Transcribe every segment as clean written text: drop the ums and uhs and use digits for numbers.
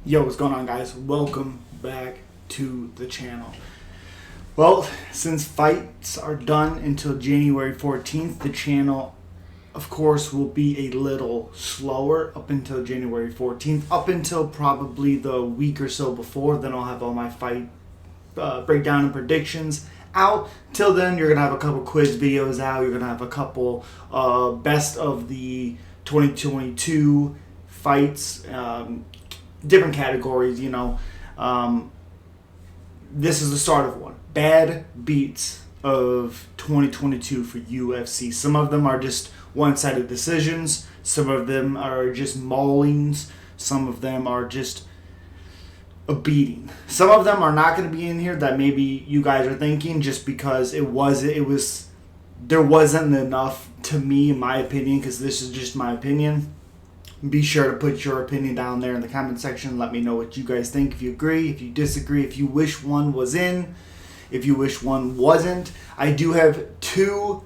Yo, what's going on, guys? Welcome back to the channel. Well, since fights are done until January 14th, the channel, of course, will be a little slower up until January 14th, up until probably the week or so before. Then I'll have all my fight breakdown and predictions out. Till then, you're going to have a couple quiz videos out. You're going to have a couple best of the 2022 fights, different categories, this is the start of one. Bad beats of 2022 for UFC. Some of them are just one-sided decisions. Some of them are just maulings. Some of them are just a beating. Some of them are not going to be in here that maybe you guys are thinking, just because there wasn't enough, to me, in my opinion, because this is just my opinion. Be sure to put your opinion down there in the comment section. Let me know what you guys think. If you agree, if you disagree, if you wish one was in, if you wish one wasn't. I do have two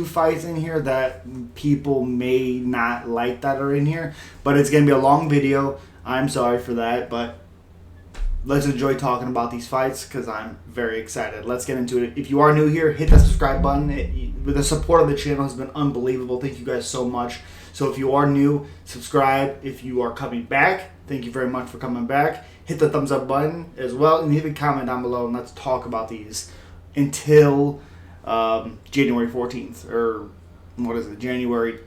fights in here that people may not like that are in here, but it's going to be a long video. I'm sorry for that, but let's enjoy talking about these fights because I'm very excited. Let's get into it. If you are new here, hit that subscribe button. The support of the channel has been unbelievable. Thank you guys so much. So if you are new, subscribe. If you are coming back, thank you very much for coming back. Hit the thumbs up button as well, and leave a comment down below, and let's talk about these until January 14th, or what is it, January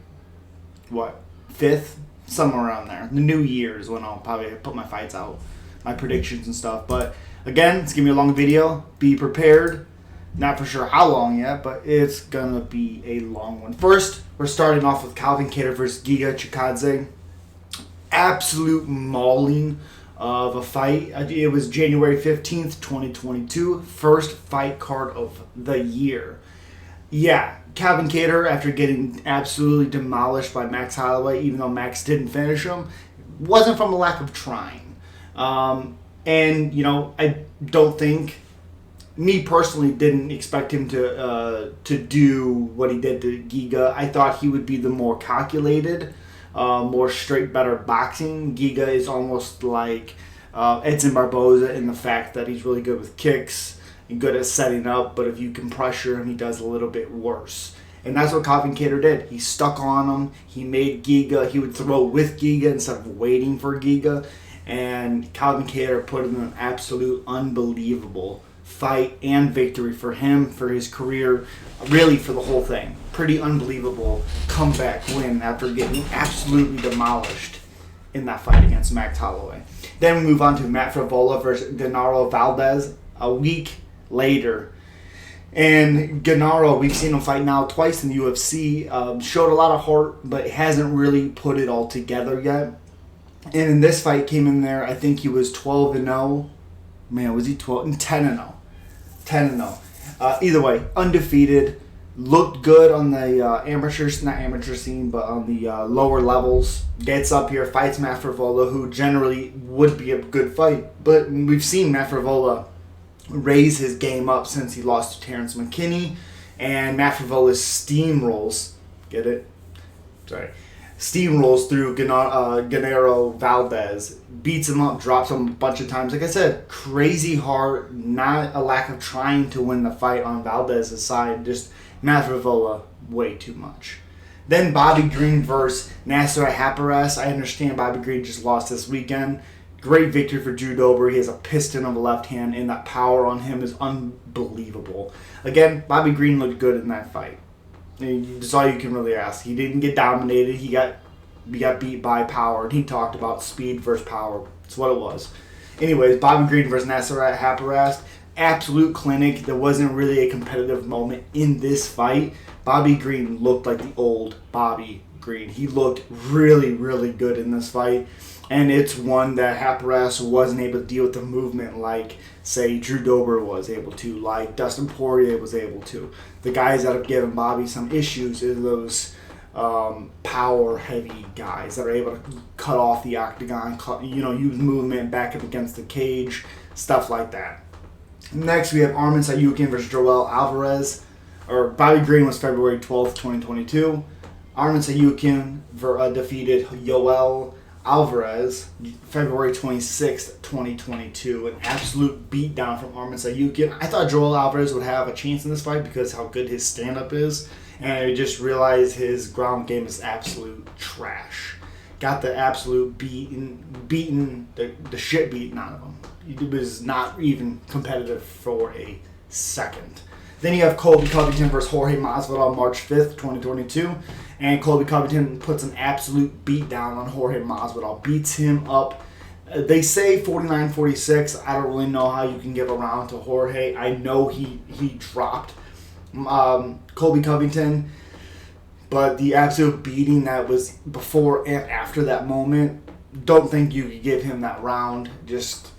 5th? Somewhere around there. The new year is when I'll probably put my fights out, my predictions and stuff. But again, it's going to be a long video. Be prepared. Not for sure how long yet, but it's going to be a long one. First, we're starting off with Calvin Kattar versus Giga Chikadze. Absolute mauling of a fight. It was January 15th, 2022. First fight card of the year. Yeah, Calvin Kattar, after getting absolutely demolished by Max Holloway, even though Max didn't finish him, wasn't from a lack of trying. And, I don't think... Me personally didn't expect him to do what he did to Giga. I thought he would be the more calculated, more straight, better boxing. Giga is almost like Edson Barboza in the fact that he's really good with kicks and good at setting up, but if you can pressure him, he does a little bit worse. And that's what Calvin Kattar did. He stuck on him. He made Giga, he would throw with Giga instead of waiting for Giga. And Calvin Kattar put in an absolute unbelievable fight and victory for him, for his career, really for the whole thing. Pretty unbelievable comeback win after getting absolutely demolished in that fight against Max Holloway. Then we move on to Matt Frevola versus Genaro Valdez a week later. And Genaro, we've seen him fight now twice in the UFC. Showed a lot of heart, but hasn't really put it all together yet. And in this fight, came in there, I think he was 12-0. Man, was he 12? 10-0. 10-0. Either way, undefeated. Looked good on the not amateur scene, but on the lower levels. Gets up here, fights Matt Frevola, who generally would be a good fight. But we've seen Matt Frevola raise his game up since he lost to Terrence McKinney. And Matt Frevola steamrolls. Get it? Sorry. Steamrolls through Genaro Valdez, beats him up, drops him a bunch of times. Like I said, crazy hard, not a lack of trying to win the fight on Valdez's side. Just Matt Frevola, way too much. Then Bobby Green versus Nasser Haqparast. I understand Bobby Green just lost this weekend. Great victory for Drew Dober. He has a piston on the left hand, and that power on him is unbelievable. Again, Bobby Green looked good in that fight. That's all you can really ask. He didn't get dominated. He got beat by power. And he talked about speed versus power. That's what it was. Anyways, Bobby Green versus Nasser Haqparast. Absolute clinic. There wasn't really a competitive moment in this fight. Bobby Green looked like the old Bobby Green. He looked really, really good in this fight. And it's one that Haqparast wasn't able to deal with the movement like, say, Drew Dober was able to, like Dustin Poirier was able to. The guys that have given Bobby some issues are those power-heavy guys that are able to cut off the octagon, use movement back up against the cage, stuff like that. Next, we have Arman Tsarukyan versus Joel Alvarez. Bobby Green was February 12th, 2022. Arman Tsarukyan defeated Yoel Alvarez, February 26th, 2022. An absolute beatdown from Arman Sayukin. I thought Joel Alvarez would have a chance in this fight because how good his stand-up is. And I just realized his ground game is absolute trash. Got the absolute beaten the shit beaten out of him. It was not even competitive for a second. Then you have Colby Covington versus Jorge Masvidal, March 5th, 2022. And Colby Covington puts an absolute beat down on Jorge Masvidal. Beats him up. They say 49-46. I don't really know how you can give a round to Jorge. I know he dropped Colby Covington. But the absolute beating that was before and after that moment, don't think you could give him that round. Just...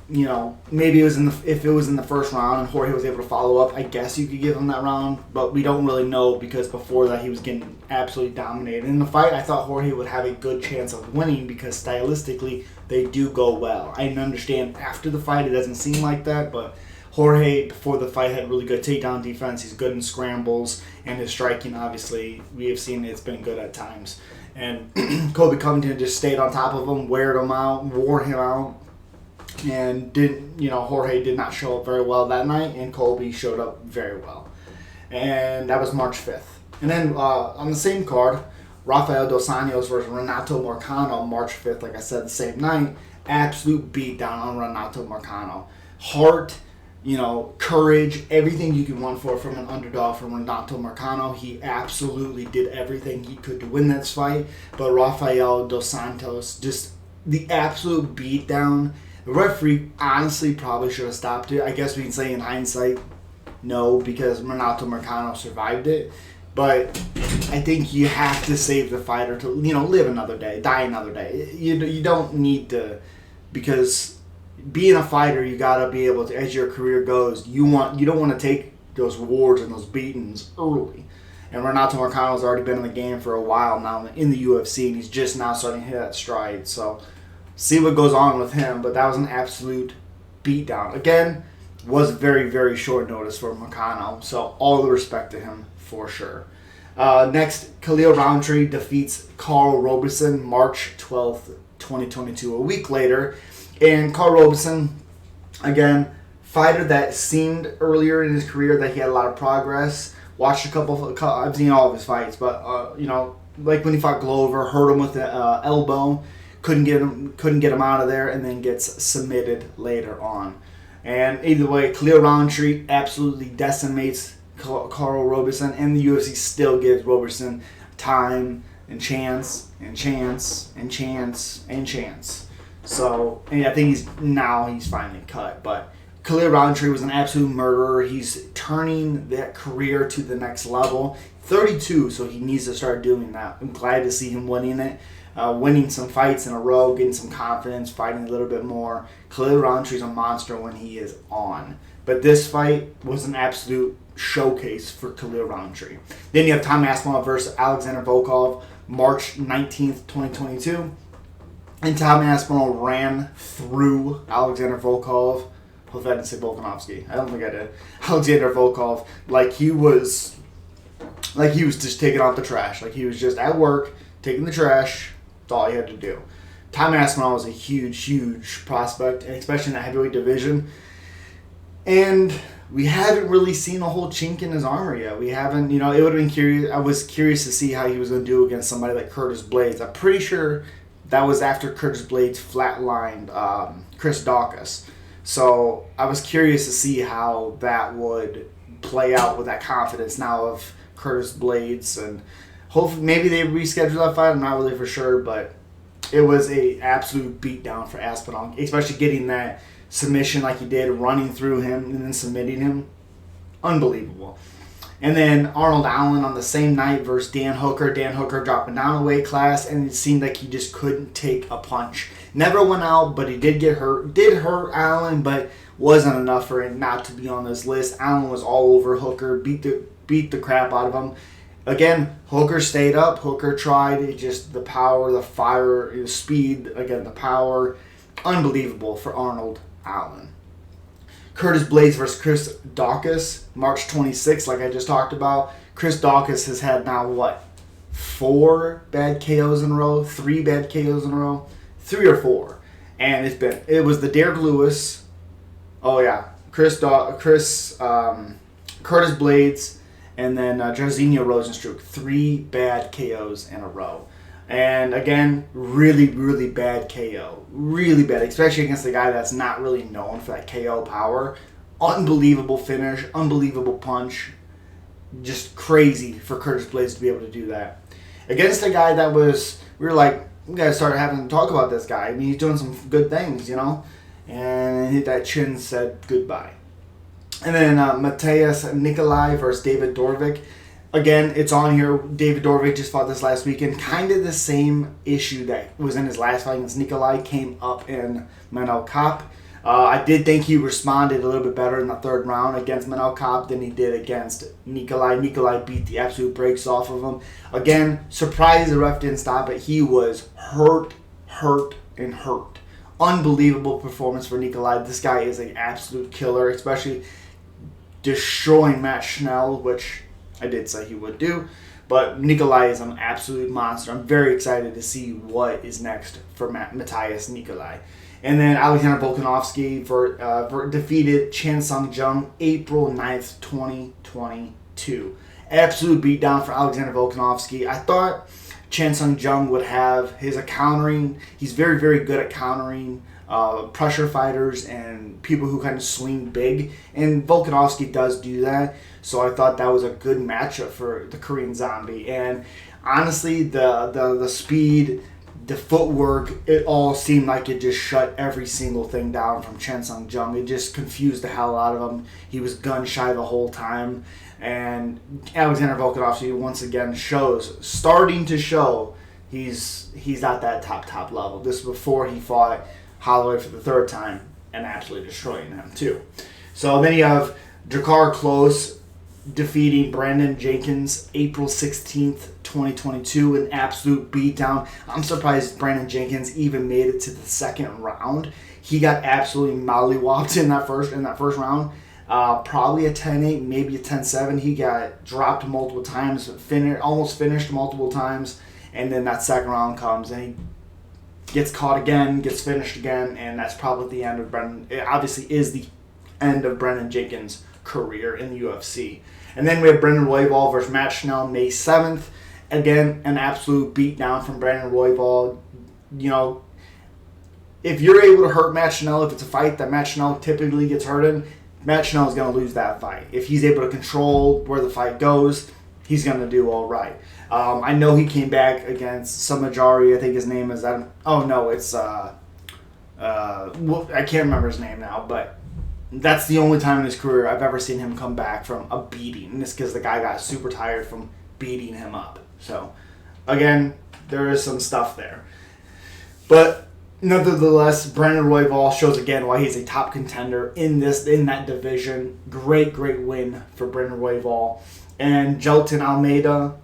maybe if it was in the first round and Jorge was able to follow up, I guess you could give him that round, but we don't really know because before that he was getting absolutely dominated. In the fight, I thought Jorge would have a good chance of winning because stylistically they do go well. I understand after the fight it doesn't seem like that, but Jorge before the fight had really good takedown defense. He's good in scrambles, and his striking, obviously, we have seen it's been good at times. And Colby Covington just stayed on top of him, wore him out. And Jorge did not show up very well that night, and Colby showed up very well. And that was March 5th. And then on the same card, Rafael Dos Anjos versus Renato Moicano, March 5th, like I said, the same night. Absolute beatdown on Renato Moicano. Heart, courage, everything you can want from an underdog from Renato Moicano. He absolutely did everything he could to win this fight. But Rafael Dos Santos, just the absolute beatdown. The referee honestly probably should have stopped it. I guess we can say in hindsight, no, because Renato Moicano survived it. But I think you have to save the fighter to, live another day, die another day. You don't need to, because being a fighter, you got to be able to, as your career goes, you don't want to take those rewards and those beatings early. And Renato Moicano's already been in the game for a while now in the UFC, and he's just now starting to hit that stride. So see what goes on with him, but that was an absolute beatdown. Again, was very, very short notice for Moicano, so all the respect to him for sure. Next, Khalil Roundtree defeats Carl Roberson, March 12th, 2022, a week later. And Carl Roberson, again, fighter that seemed earlier in his career that he had a lot of progress. Watched I've seen all of his fights, but like when he fought Glover, hurt him with the elbow. Couldn't get him out of there, and then gets submitted later on. And either way, Khalil Roundtree absolutely decimates Carl Roberson, and the UFC still gives Roberson time and chance and chance and chance and chance. So, and I think he's finally cut. But Khalil Roundtree was an absolute murderer. He's turning that career to the next level. 32, so he needs to start doing that. I'm glad to see him winning it. Winning some fights in a row, getting some confidence, fighting a little bit more. Khalil Roundtree's a monster when he is on. But this fight was an absolute showcase for Khalil Roundtree. Then you have Tom Aspinall versus Alexander Volkov, March 19th, 2022. And Tom Aspinall ran through Alexander Volkov. Hope I didn't say Volkanovski. I don't think I did. Alexander Volkov, like he was just taking out the trash. Like he was just at work, taking the trash. That's all he had to do. Tom Aspinall was a huge, huge prospect, and especially in the heavyweight division. And we haven't really seen a whole chink in his armor yet. We haven't, it would have been curious. I was curious to see how he was going to do against somebody like Curtis Blades. I'm pretty sure that was after Curtis Blades flatlined Chris Daukaus. So I was curious to see how that would play out with that confidence now of Curtis Blades, and hopefully maybe they reschedule that fight. I'm not really for sure, but it was a absolute beatdown for Aspinall, especially getting that submission like he did, running through him and then submitting him. Unbelievable. And then Arnold Allen on the same night versus Dan Hooker. Dan Hooker dropping down a weight class, and it seemed like he just couldn't take a punch. Never went out, but he did get hurt. Did hurt Allen, but wasn't enough for him not to be on this list. Allen was all over Hooker, beat the crap out of him. Again, Hooker stayed up. Hooker tried. It just the power, the fire, the speed. Again, the power. Unbelievable for Arnold Allen. Curtis Blades versus Chris Daukaus, March 26th, like I just talked about. Chris Daukaus has had now, 4 bad KOs in a row? 3 bad KOs in a row? 3 or 4, and it was the Derek Lewis, Curtis Blades, and then Jairzinho Rosenstruck. 3 bad KOs in a row. And again, really, really bad KO. Really bad, especially against a guy that's not really known for that KO power. Unbelievable finish, unbelievable punch. Just crazy for Curtis Blades to be able to do that. Against a guy that we were like, we got to start having to talk about this guy. I mean, he's doing some good things, you know? And that chin said goodbye. And then Matheus Nicolai versus David Dorvik. Again, it's on here. David Dorvik just fought this last weekend. Kind of the same issue that was in his last fight against Nicolai came up in Manel Kape. I did think he responded a little bit better in the 3rd round against Manel Kape than he did against Nicolai. Nicolai beat the absolute brakes off of him. Again, surprised the ref didn't stop it. He was hurt. Unbelievable performance for Nicolai. This guy is an absolute killer, especially destroying Matt Schnell, which I did say he would do. But Nicolai is an absolute monster. I'm very excited to see what is next for Matheus Nicolai. And then Alexander Volkanovski defeated Chan Sung Jung April 9th, 2022. Absolute beatdown for Alexander Volkanovski. I thought Chan Sung Jung would have his countering. He's very, very good at countering pressure fighters and people who kind of swing big. And Volkanovski does do that. So I thought that was a good matchup for the Korean Zombie. And honestly, the speed, the footwork, it all seemed like it just shut every single thing down from Chan Sung Jung. It just confused the hell out of him. He was gun shy the whole time. And Alexander Volkanovski once again starting to show he's at that top level. This is before he fought Holloway for the 3rd time and absolutely destroying him too. So then you have Jakar Close defeating Brandon Jenkins April 16th, 2022, an absolute beatdown. I'm surprised Brandon Jenkins even made it to the 2nd round. He got absolutely mollywopped in that first round. Probably a 10-8, maybe a 10-7. He got dropped multiple times, almost finished multiple times, and then that 2nd round comes and he gets caught again, gets finished again, and that's probably the end of Brendan. It obviously is the end of Brandon Jenkins' career in the UFC. And then we have Brendan Royval versus Matt Schnell May 7th. Again, an absolute beatdown from Brandon Royval. You know, if you're able to hurt Matt Schnell, if it's a fight that Matt Schnell typically gets hurt in, Matt Schnell is going to lose that fight. If he's able to control where the fight goes, he's going to do all right. I know he came back against Samajari. I think his name is... I can't remember his name now, but that's the only time in his career I've ever seen him come back from a beating. And it's because the guy got super tired from beating him up. So, again, there is some stuff there. But nevertheless, Brandon Royval shows again why he's a top contender in that division. Great win for Brandon Royval. And Gelton Almeida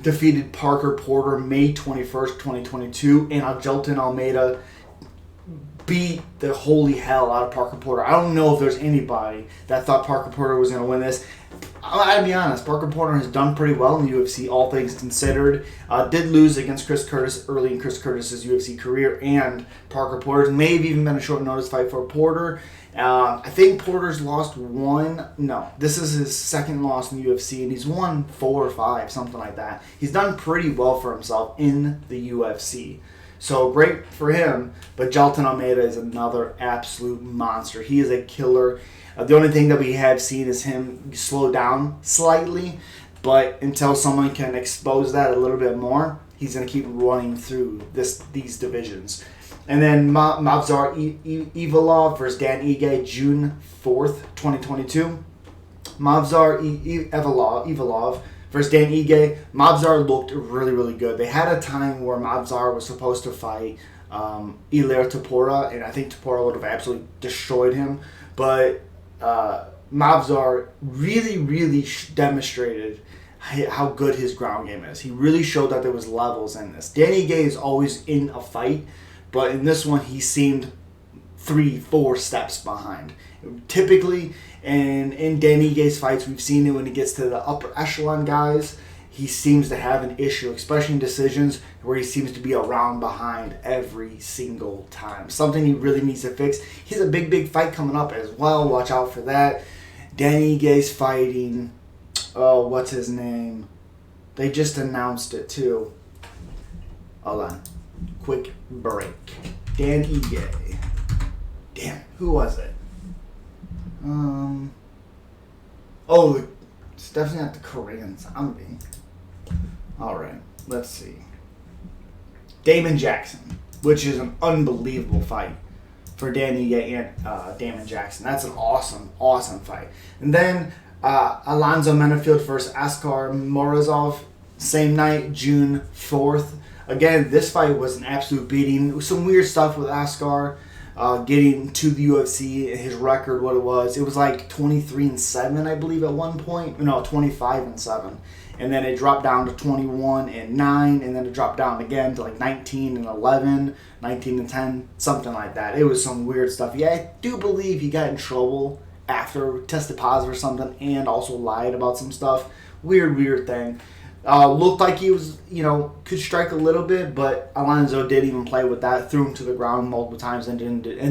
defeated Parker Porter May 21st, 2022. And Gelton Almeida beat the holy hell out of Parker Porter. I don't know if there's anybody that thought Parker Porter was going to win this. I gotta be honest, Parker Porter has done pretty well in the UFC, all things considered. Did lose against Chris Curtis early in Chris Curtis's UFC career, and Parker Porter's may have even been a short notice fight for Porter. I think Porter's lost one. No, this is his 2nd loss in the UFC, and he's won 4 or 5, something like that. He's done pretty well for himself in the UFC. So great for him, but Gelton Almeida is another absolute monster. He is a killer. The only thing that we have seen is him slow down slightly, but until someone can expose that a little bit more, he's going to keep running through these divisions. And then Mavzar Ivalov versus Dan Ige, June 4th, 2022. Mavzar Ivalov versus Dan Ige. Mavzar looked really good. They had a time where Mavzar was supposed to fight Ilir Topuria, and I think Topuria would have absolutely destroyed him. But Mavzar really demonstrated how good his ground game is. He really showed that there was levels in this. Danny Gay is always in a fight, but in this one he seemed 3-4 steps behind. Typically, in Danny Gay's fights, we've seen it when he gets to the upper echelon guys. he seems to have an issue, especially in decisions where he seems to be a round behind every single time. Something he really needs to fix. He has a big fight coming up as well. Watch out for that. Danny Igue's fighting. Oh, what's his name? They just announced it too. Hold on. Quick break. Dan Ige. Damn, who was it? Oh, it's definitely not the Korean zombie. Alright, let's see. Damon Jackson, which is an unbelievable fight for Danny Ige and Damon Jackson. That's an awesome fight. And then Alonzo Menafield versus Askar Morozov, same night, June 4th. Again, this fight was an absolute beating. Some weird stuff with Askar getting to the UFC, his record, what it was. It was like 23-7, I believe, at one point. No, 25-7. And then it dropped down to 21-9, and then it dropped down again to like 19-11, 19-10, something like that. It was some weird stuff. Yeah, I do believe he got in trouble after tested positive or something, and also lied about some stuff. Weird thing. Looked like he was, could strike a little bit, but Alonzo didn't even play with that. Threw him to the ground multiple times and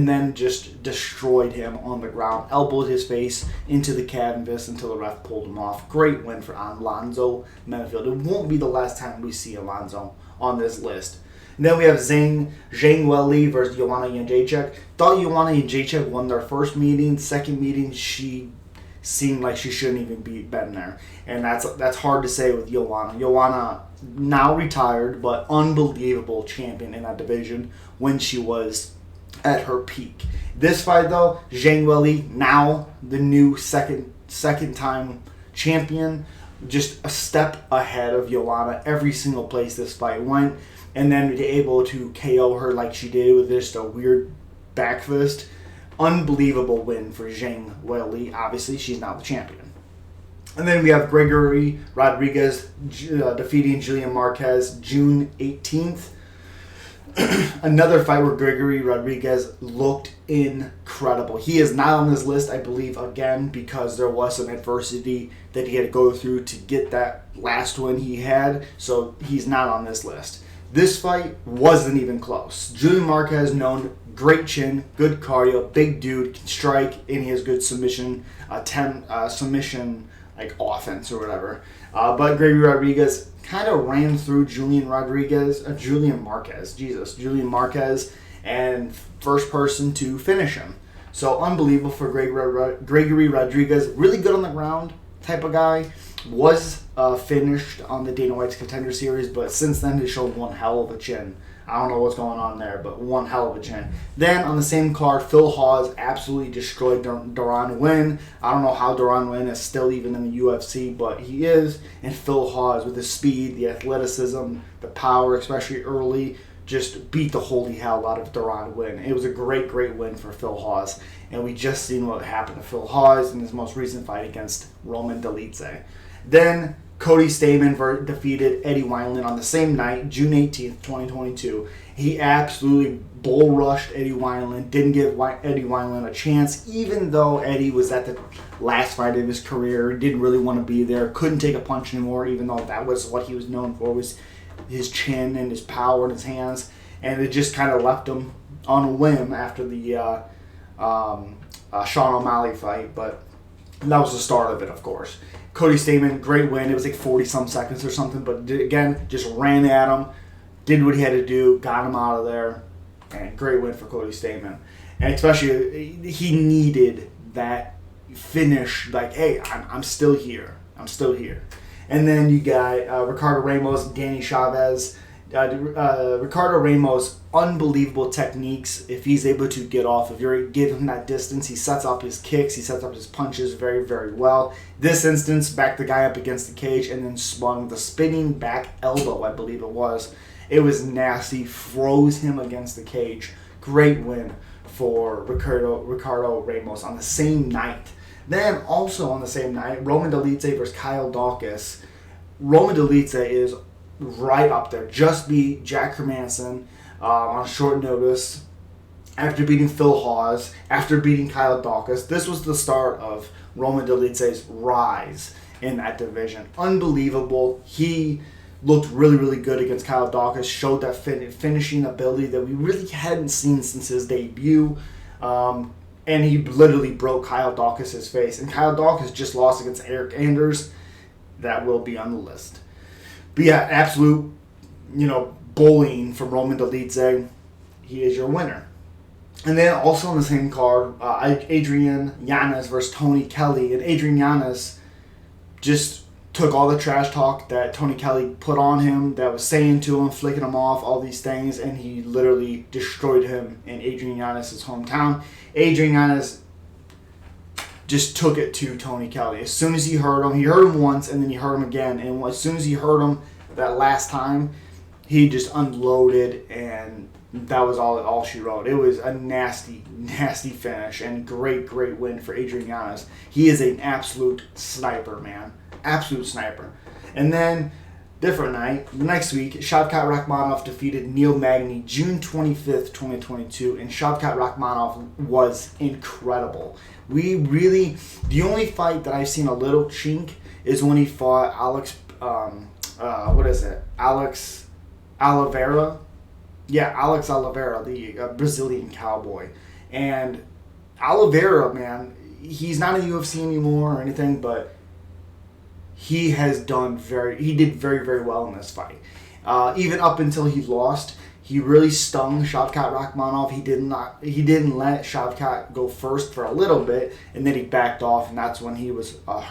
then just destroyed him on the ground. Elbowed his face into the canvas until the ref pulled him off. Great win for Alonzo Menafield. It won't be the last time we see Alonzo on this list. And then we have Zhang Weili versus Joanna Jędrzejczyk. Thought Joanna Jędrzejczyk won their first meeting. Second meeting, she seemed like she shouldn't even been there. And that's hard to say with Joanna. Joanna, now retired, but unbelievable champion in that division when she was at her peak. This fight, though, Zhang Weili, now the new second-time champion, just a step ahead of Joanna every single place this fight went. And then to be able to KO her like she did with just a weird back fist. Unbelievable win for Zhang Weili. Obviously, she's now the champion. And then we have Gregory Rodriguez defeating Julian Marquez June 18th. Another fight where Gregory Rodriguez looked incredible. He is not on this list, I believe, again, because there was some adversity that he had to go through to get that last win he had. So he's not on this list. This fight wasn't even close. Julian Marquez, known great chin, good cardio, big dude, can strike, and he has good submission like offense or whatever. But Gregory Rodriguez kind of ran through Julian Marquez, and first person to finish him. So unbelievable for Gregory Rodriguez. Really good on the ground type of guy. Was finished on the Dana White's Contender Series, but since then he showed one hell of a chin. I don't know what's going on there, but one hell of a chin. Then on the same card, Phil Hawes absolutely destroyed Deron Winn. I don't know how Deron Winn is still even in the UFC, but he is. And Phil Hawes, with his speed, the athleticism, the power, especially early, just beat the holy hell out of Deron Winn. It was a great win for Phil Hawes. And we just seen what happened to Phil Hawes in his most recent fight against Roman Dolidze. Then Cody Stamann defeated Eddie Wineland on the same night, June 18th, 2022. He absolutely bull rushed Eddie Wineland, didn't give Eddie Wineland a chance, even though Eddie was at the last fight of his career, didn't really want to be there, couldn't take a punch anymore, even though that was what he was known for, was his chin and his power in his hands. And it just kind of left him on a whim after the Sean O'Malley fight, but that was the start of it, of course. Cody Stamann, great win. It was like 40-some seconds or something, but again, just ran at him, did what he had to do, got him out of there, and great win for Cody Stamann. And especially, he needed that finish, like, hey, I'm still here. I'm still here. And then you got Ricardo Ramos, Danny Chavez. Ricardo Ramos, unbelievable techniques. If he's able to get off, if you give him that distance, he sets up his kicks, he sets up his punches very well. This instance, backed the guy up against the cage and then spun the spinning back elbow, I believe it was. It was nasty, froze him against the cage. Great win for Ricardo Ramos on the same night. Then also on the same night, Roman Dolidze versus Kyle Dawkins. Roman Dolidze is right up there. Just beat Jack Hermanson on short notice after beating Phil Hawes, after beating Kyle Dawkins. This was the start of Roman Dolidze's rise in that division. Unbelievable. He looked really, really good against Kyle Dawkins, showed that finishing ability that we really hadn't seen since his debut. And he literally broke Kyle Dawkins' face. And Kyle Dawkins just lost against Eric Anders. That will be on the list. But yeah, absolute, bullying from Roman Dolidze. He is your winner. And then also on the same card, Adrian Yanez versus Tony Kelly. And Adrian Yanez just took all the trash talk that Tony Kelly put on him, that was saying to him, flicking him off, all these things, and he literally destroyed him in Adrian Yanez's hometown. Adrian Yanez just took it to Tony Kelly. As soon as he heard him once, and then he heard him again. And as soon as he heard him that last time, he just unloaded, and that was all she wrote. It was a nasty, nasty finish, and great win for Adrian Yanez. He is an absolute sniper, man. Absolute sniper. And then, different night, next week, Shavkat Rakhmonov defeated Neil Magny June 25th, 2022, and Shavkat Rakhmonov was incredible. The only fight that I've seen a little chink is when he fought Alex Oliveira. Yeah, Alex Oliveira, the Brazilian cowboy. And Oliveira, man, he's not in the UFC anymore or anything, but he did very, very well in this fight. Even up until he lost, he really stung Shavkat Rakhmonov. He didn't let Shavkat go first for a little bit, and then he backed off, and that's when he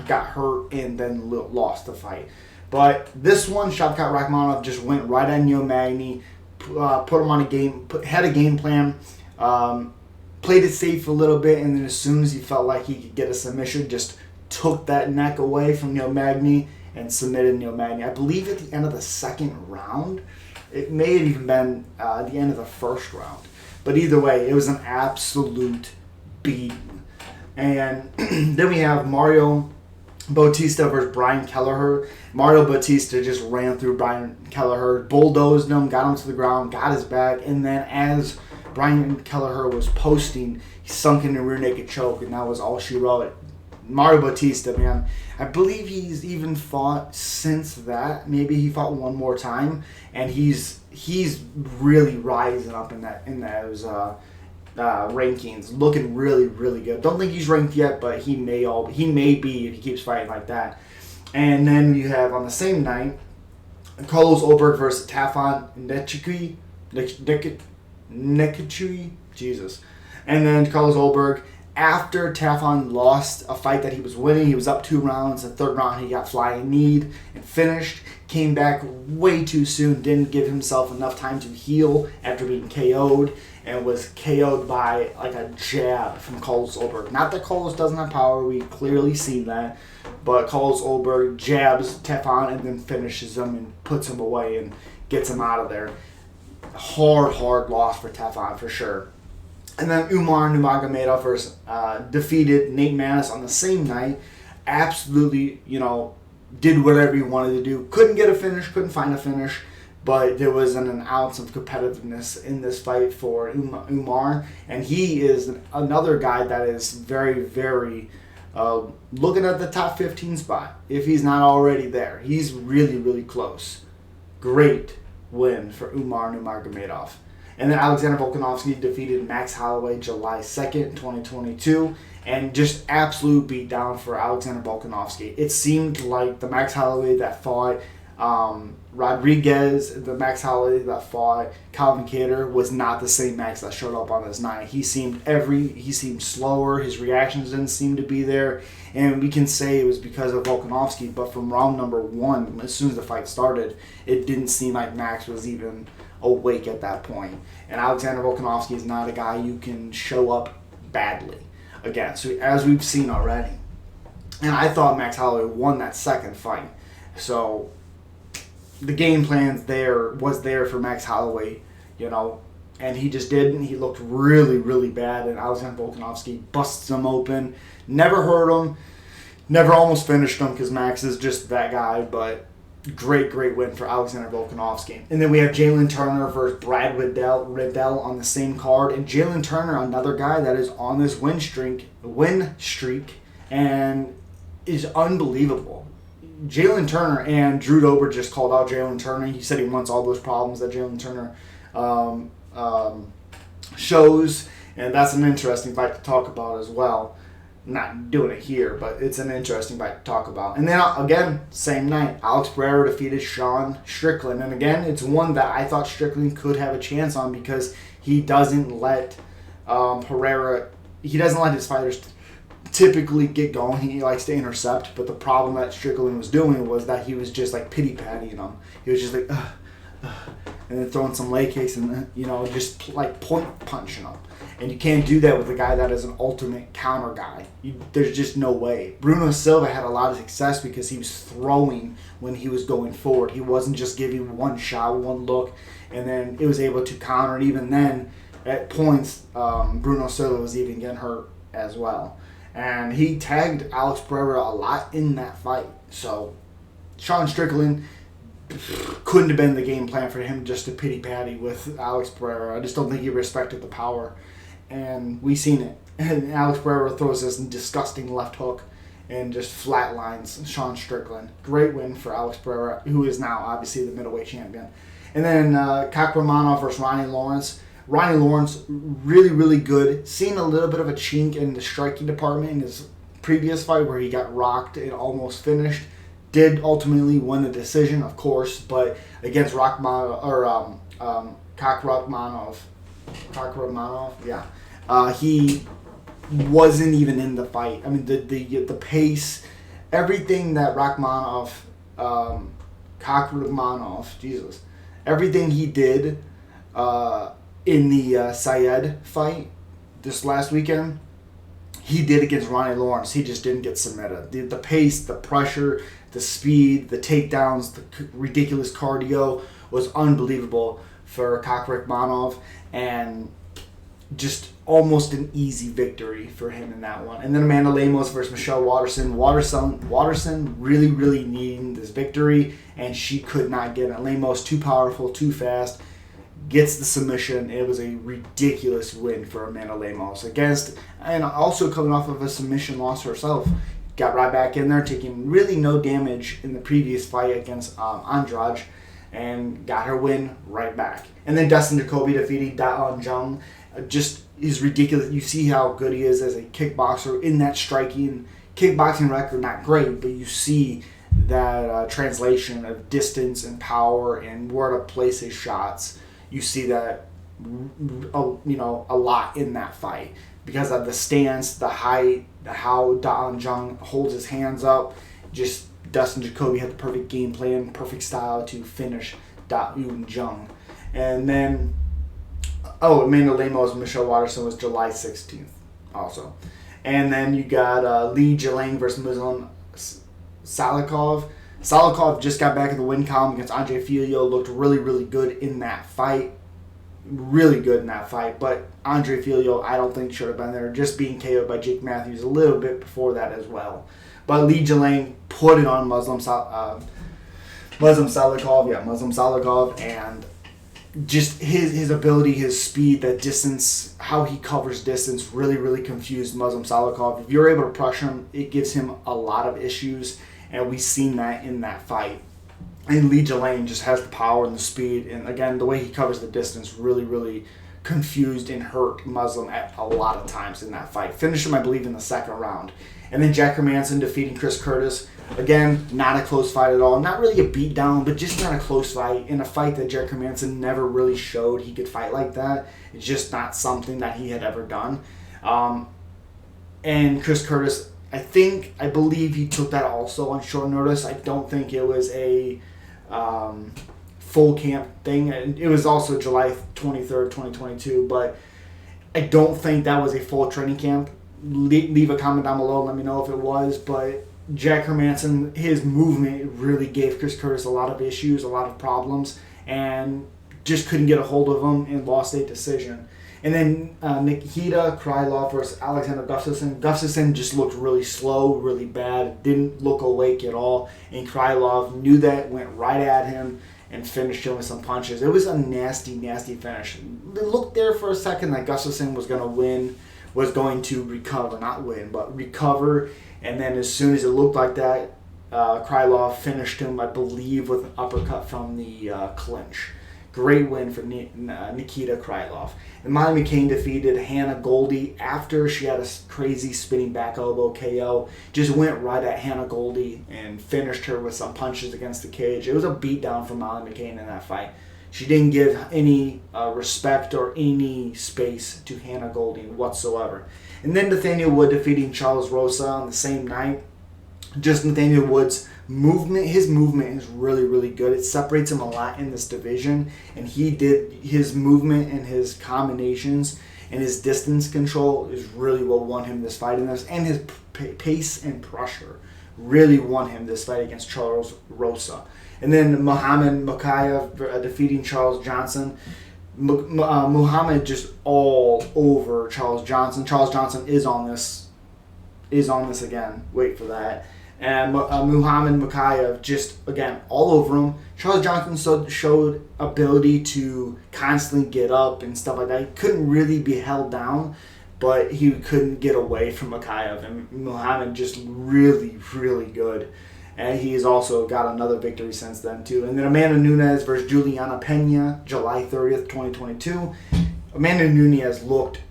got hurt and then lost the fight. But this one, Shavkat Rakhmonov just went right at Neil Magny, put him on had a game plan, played it safe a little bit, and then as soon as he felt like he could get a submission, just took that neck away from Neil Magny and submitted Neil Magny. I believe at the end of the second round. It may have even been the end of the first round. But either way, it was an absolute beating. And then we have Mario Bautista versus Brian Kelleher. Mario Bautista just ran through Brian Kelleher, bulldozed him, got him to the ground, got his back, and then as Brian Kelleher was posting, he sunk in a rear naked choke, and that was all she wrote. Mario Bautista, man, I believe he's even fought since that. Maybe he fought one more time, and he's really rising up in those rankings, looking really, really good. Don't think he's ranked yet, but he may be if he keeps fighting like that. And then you have on the same night, Carlos Ulberg versus Tafon Nekichui, Jesus, and then Carlos Ulberg. After Tafon lost a fight that he was winning, he was up 2 rounds. The third round, he got flying kneed and finished. Came back way too soon, didn't give himself enough time to heal after being KO'd, and was KO'd by like a jab from Carlos Ulberg. Not that Carlos doesn't have power, we clearly see that, but Carlos Ulberg jabs Tafon and then finishes him and puts him away and gets him out of there. Hard loss for Tafon for sure. And then Umar Nurmagomedov defeated Nate Maness on the same night. Absolutely, did whatever he wanted to do. Couldn't get a finish, couldn't find a finish, but there wasn't an ounce of competitiveness in this fight for Umar. And he is another guy that is very, very looking at the top 15 spot. If he's not already there, he's really, really close. Great win for Umar Nurmagomedov. And then Alexander Volkanovski defeated Max Holloway July 2nd, 2022. And just absolute beatdown for Alexander Volkanovski. It seemed like the Max Holloway that fought Rodriguez, the Max Holloway that fought Calvin Kattar was not the same Max that showed up on this night. He seemed slower. His reactions didn't seem to be there. And we can say it was because of Volkanovski. But from round number 1, as soon as the fight started, it didn't seem like Max was even awake at that point. And Alexander Volkanovski is not a guy you can show up badly against, as we've seen already. And I thought Max Holloway won that second fight. So the game plan was there for Max Holloway, and he just didn't. He looked really, really bad, and Alexander Volkanovski busts him open. Never hurt him, never almost finished him because Max is just that guy, but great win for Alexander Volkanovski. And then we have Jalen Turner versus Brad Riddell on the same card. And Jalen Turner, another guy that is on this win streak, and is unbelievable. Jalen Turner, and Drew Dober just called out Jalen Turner. He said he wants all those problems that Jalen Turner shows, and that's an interesting fight to talk about as well. Not doing it here, but it's an interesting fight to talk about. And then again, same night, Alex Pereira defeated Sean Strickland, and again, it's one that I thought Strickland could have a chance on because he doesn't let Pereira. He doesn't let his fighters typically get going. He likes to intercept, but the problem that Strickland was doing was that he was just like pity-pattying them. He was just like, and then throwing some leg kicks and, just like point punching them. And you can't do that with a guy that is an ultimate counter guy. There's just no way. Bruno Silva had a lot of success because he was throwing when he was going forward. He wasn't just giving one shot, one look, and then it was able to counter. And even then, at points, Bruno Silva was even getting hurt as well. And he tagged Alex Pereira a lot in that fight. So Sean Strickland couldn't have been the game plan for him just to pity-patty with Alex Pereira. I just don't think he respected the power. And we seen it. And Alex Pereira throws this disgusting left hook and just flatlines Sean Strickland. Great win for Alex Pereira, who is now obviously the middleweight champion. And then Kakramanov versus Ronnie Lawrence. Ronnie Lawrence, really, really good. Seen a little bit of a chink in the striking department in his previous fight where he got rocked and almost finished. Did ultimately win the decision, of course, but against Kakramanov, he wasn't even in the fight. I mean, the pace, everything that Kakramanov, everything he did in the Syed fight this last weekend, he did against Ronnie Lawrence. He just didn't get submitted. The pace, the pressure, the speed, the takedowns, the ridiculous cardio was unbelievable for Kakramanov, and just almost an easy victory for him in that one. And then Amanda Lemos versus Michelle Waterson. Waterson really, really needing this victory, and she could not get it. Lemos too powerful, too fast, gets the submission. It was a ridiculous win for Amanda Lemos and also coming off of a submission loss herself. Got right back in there, taking really no damage in the previous fight against Andrade, and got her win right back. And then Dustin Jacoby defeated Da Un Jung. Just is ridiculous. You see how good he is as a kickboxer in that kickboxing record, not great, but you see that translation of distance and power and where to place his shots. You see that, a lot in that fight because of the stance, the height, how Da Un Jung holds his hands up. Just Dustin Jacoby had the perfect game plan, perfect style to finish Da Un Jung. And then, Amanda Lemos and Michelle Waterson was July 16th also. And then you got Li Jilang versus Muslim Salikov. Salikov just got back in the win column against Andre Filio. Looked really, really good in that fight. Really good in that fight. But Andre Filio, I don't think should have been there. Just being KO'd by Jake Matthews a little bit before that as well. But Li Jilang put it on Muslim Salikov. And just his ability, his speed, that distance, how he covers distance really, really confused Muslim Salikov. If you're able to pressure him, it gives him a lot of issues. And we've seen that in that fight. And Li Jilang just has the power and the speed. And again, the way he covers the distance really, really confused and hurt Muslim at a lot of times in that fight. Finished him, I believe, in the second round. And then Jack Hermanson defeating Chris Curtis. Again, not a close fight at all. Not really a beatdown, but just not a close fight. In a fight that Jack Hermanson never really showed he could fight like that. It's just not something that he had ever done. And Chris Curtis, I believe he took that also on short notice. I don't think it was a full camp thing. It was also July 23rd, 2022, but I don't think that was a full training camp. Leave a comment down below, let me know if it was, but Jack Hermanson, his movement really gave Chris Curtis a lot of issues, a lot of problems, and just couldn't get a hold of him and lost a decision. And then Nikita Krylov versus Alexander Gustafsson. Gustafsson just looked really slow, really bad, didn't look awake at all, and Krylov knew that, went right at him, and finished him with some punches. It was a nasty, nasty finish. It looked there for a second like Gustafsson was going to win, was going to recover, not win, but recover, and then as soon as it looked like that, Krylov finished him, I believe, with an uppercut from the clinch. Great win for Nikita Krylov. And Molly McCann defeated Hannah Goldie after she had a crazy spinning back elbow KO. Just went right at Hannah Goldie and finished her with some punches against the cage. It was a beatdown for Molly McCann in that fight. She didn't give any respect or any space to Hannah Goldie whatsoever. And then Nathaniel Wood defeating Charles Rosa on the same night. Just Nathaniel Wood's movement, his movement is really, really good. It separates him a lot in this division, and he did his movement and his combinations and his distance control is really what won him this fight in this, and his pace and pressure really won him this fight against Charles Rosa. And then Muhammad Mokaev defeating Charles Johnson. Muhammad just all over Charles Johnson. Charles Johnson is on this again. Wait for that. And Muhammad Mokaev just, again, all over him. Charles Johnson showed ability to constantly get up and stuff like that. He couldn't really be held down, but he couldn't get away from Mokaev. And Muhammad just really, really good. And he has also got another victory since then, too. And then Amanda Nunes versus Juliana Pena, July 30th, 2022. Amanda Nunes looked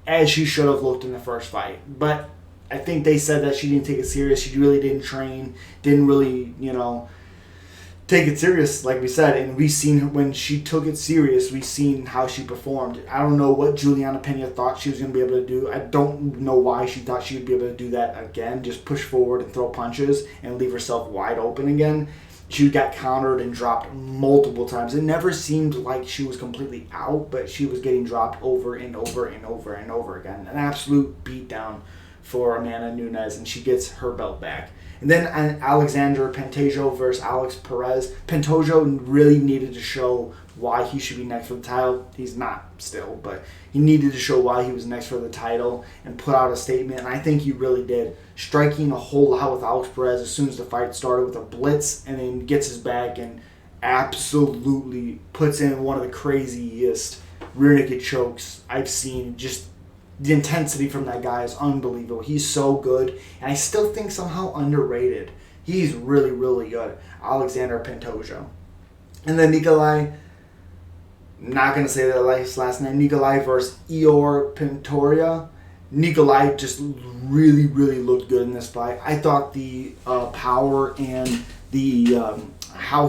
as she should have looked in the first fight. But I think they said that she didn't take it serious. She really didn't train, didn't really, take it serious, like we said. And we've seen her, when she took it serious, we've seen how she performed. I don't know what Juliana Pena thought she was going to be able to do. I don't know why she thought she would be able to do that again, just push forward and throw punches and leave herself wide open again. She got countered and dropped multiple times. It never seemed like she was completely out, but she was getting dropped over and over and over and over again. An absolute beatdown for Amanda Nunes, and she gets her belt back. And then Alexander Pantoja versus Alex Perez. Pantoja really needed to show why he should be next for the title. He's not still, but he needed to show why he was next for the title and put out a statement, and I think he really did. Striking a whole lot with Alex Perez as soon as the fight started with a blitz, and then gets his back and absolutely puts in one of the craziest rear naked chokes I've seen. Just the intensity from that guy is unbelievable. He's so good, and I still think somehow underrated. He's really, really good. Alexander Pantoja. And then Nikolai, not going to say that last name, Nikolai versus Ior Pintoria. Nikolai just really, really looked good in this fight. I thought the power and the how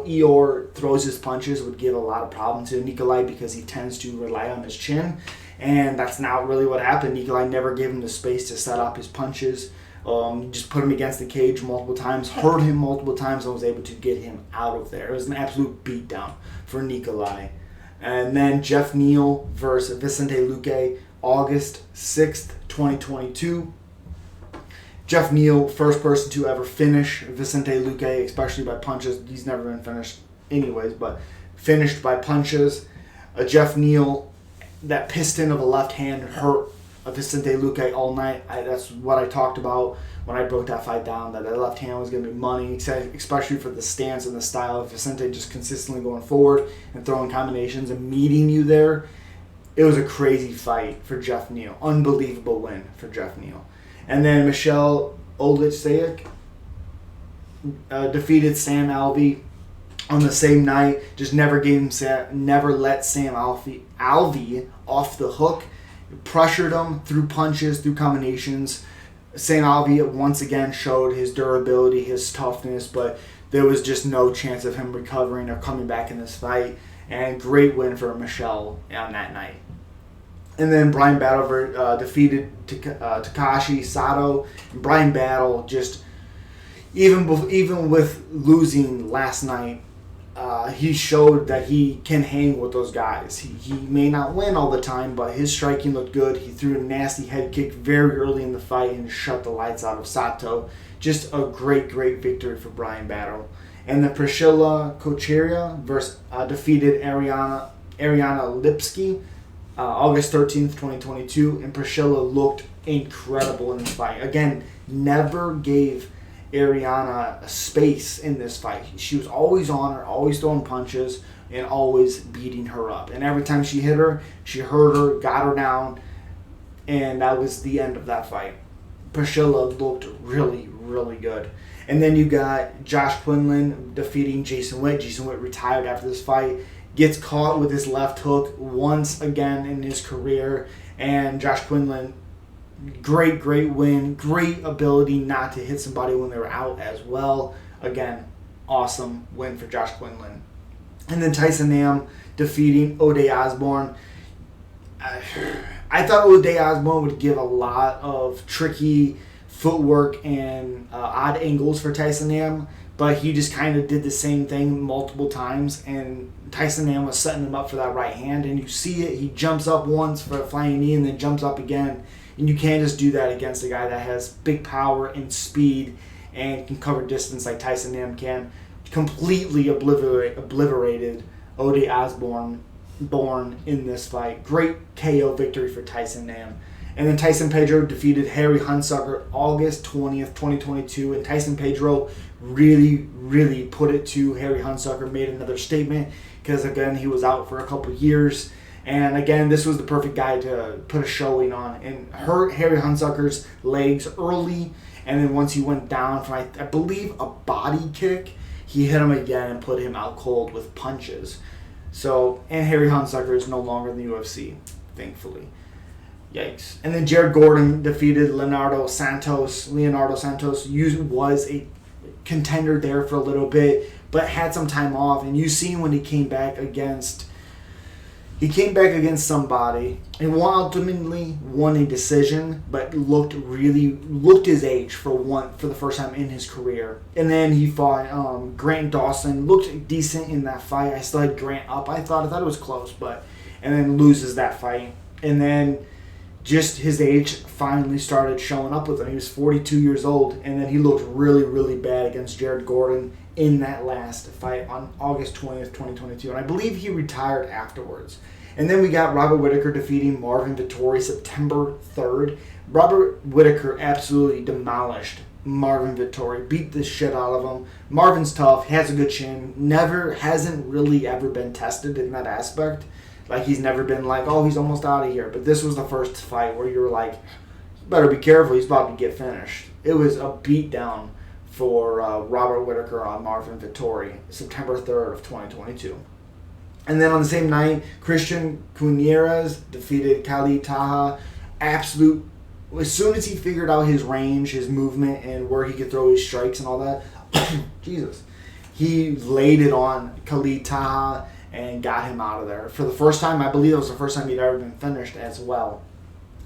Ior throws his punches would give a lot of problem to Nikolai because he tends to rely on his chin. And that's not really what happened. Nikolai never gave him the space to set up his punches. Just put him against the cage multiple times, hurt him multiple times, and was able to get him out of there. It was an absolute beatdown for Nikolai. And then Jeff Neal versus Vicente Luque, August 6th, 2022. Jeff Neal, first person to ever finish Vicente Luque, especially by punches. He's never been finished anyways, but finished by punches. Jeff Neal, that piston of a left hand hurt Vicente Luque all night. That's what I talked about when I broke that fight down, that left hand was going to be money, especially for the stance and the style of Vicente just consistently going forward and throwing combinations and meeting you there. It was a crazy fight for Jeff Neal. Unbelievable win for Jeff Neal. And then Michelle Oleksiak defeated Sam Alvey on the same night. Just never let Sam Alvey off the hook. Pressured him through punches, through combinations. Sam Alvey once again showed his durability, his toughness, but there was just no chance of him recovering or coming back in this fight. And great win for Michelle on that night. And then Brian Battle defeated Takashi Sato. And Brian Battle just, even with losing last night, he showed that he can hang with those guys. He may not win all the time, but his striking looked good. He threw a nasty head kick very early in the fight and shut the lights out of Sato. Just a great, great victory for Brian Battle. And then Priscilla Kocheria defeated Ariana Lipski, August 13th, 2022. And Priscilla looked incredible in this fight. Again, never gave Ariana a space in this fight. She was always on her, always throwing punches, and always beating her up. And every time she hit her, she hurt her, got her down, and that was the end of that fight. Priscilla looked really, really good. And then you got Josh Quinlan defeating Jason Witt. Jason Witt retired after this fight. Gets caught with his left hook once again in his career. And Josh Quinlan, great win. Great ability not to hit somebody when they were out as well. Again, awesome win for Josh Quinlan. And then Tyson Nam defeating O'Day Osborne. I thought O'Day Osborne would give a lot of tricky footwork and odd angles for Tyson Nam, but he just kind of did the same thing multiple times, and Tyson Nam was setting him up for that right hand, and you see it. He jumps up once for a flying knee and then jumps up again, and you can't just do that against a guy that has big power and speed and can cover distance like Tyson Nam can. Completely obliterated O'Day Osborne in this fight. Great KO victory for Tyson Nam. And then Tyson Pedro defeated Harry Hunsucker August 20th, 2022. And Tyson Pedro really put it to Harry Hunsucker, made another statement because, again, he was out for a couple years. And, again, this was the perfect guy to put a showing on and hurt Harry Hunsucker's legs early. And then once he went down from, I believe, a body kick, he hit him again and put him out cold with punches. So, and Harry Hunsucker is no longer in the UFC, thankfully. Yikes. And then Jared Gordon defeated Leonardo Santos. Leonardo Santos was a contender there for a little bit, but had some time off. And you seen when he came back against somebody and ultimately won a decision, but looked his age for the first time in his career. And then he fought Grant Dawson. Looked decent in that fight. I still had Grant up. I thought it was close, and then loses that fight. And then just his age finally started showing up with him. He was 42 years old, and then he looked really bad against Jared Gordon in that last fight on August 20th, 2022. And I believe he retired afterwards. And then we got Robert Whittaker defeating Marvin Vettori September 3rd. Robert Whittaker absolutely demolished Marvin Vettori, beat the shit out of him. Marvin's tough, has a good chin, hasn't really ever been tested in that aspect. Like, he's never been like, oh, he's almost out of here. But this was the first fight where you were like, you better be careful, he's about to get finished. It was a beatdown for Robert Whittaker on Marvin Vettori, September 3rd of 2022. And then on the same night, Christian Cuneiras defeated Khalid Taha. As soon as he figured out his range, his movement, and where he could throw his strikes and all that, Jesus, he laid it on Khalid Taha and got him out of there. For the first time, I believe it was the first time he'd ever been finished as well.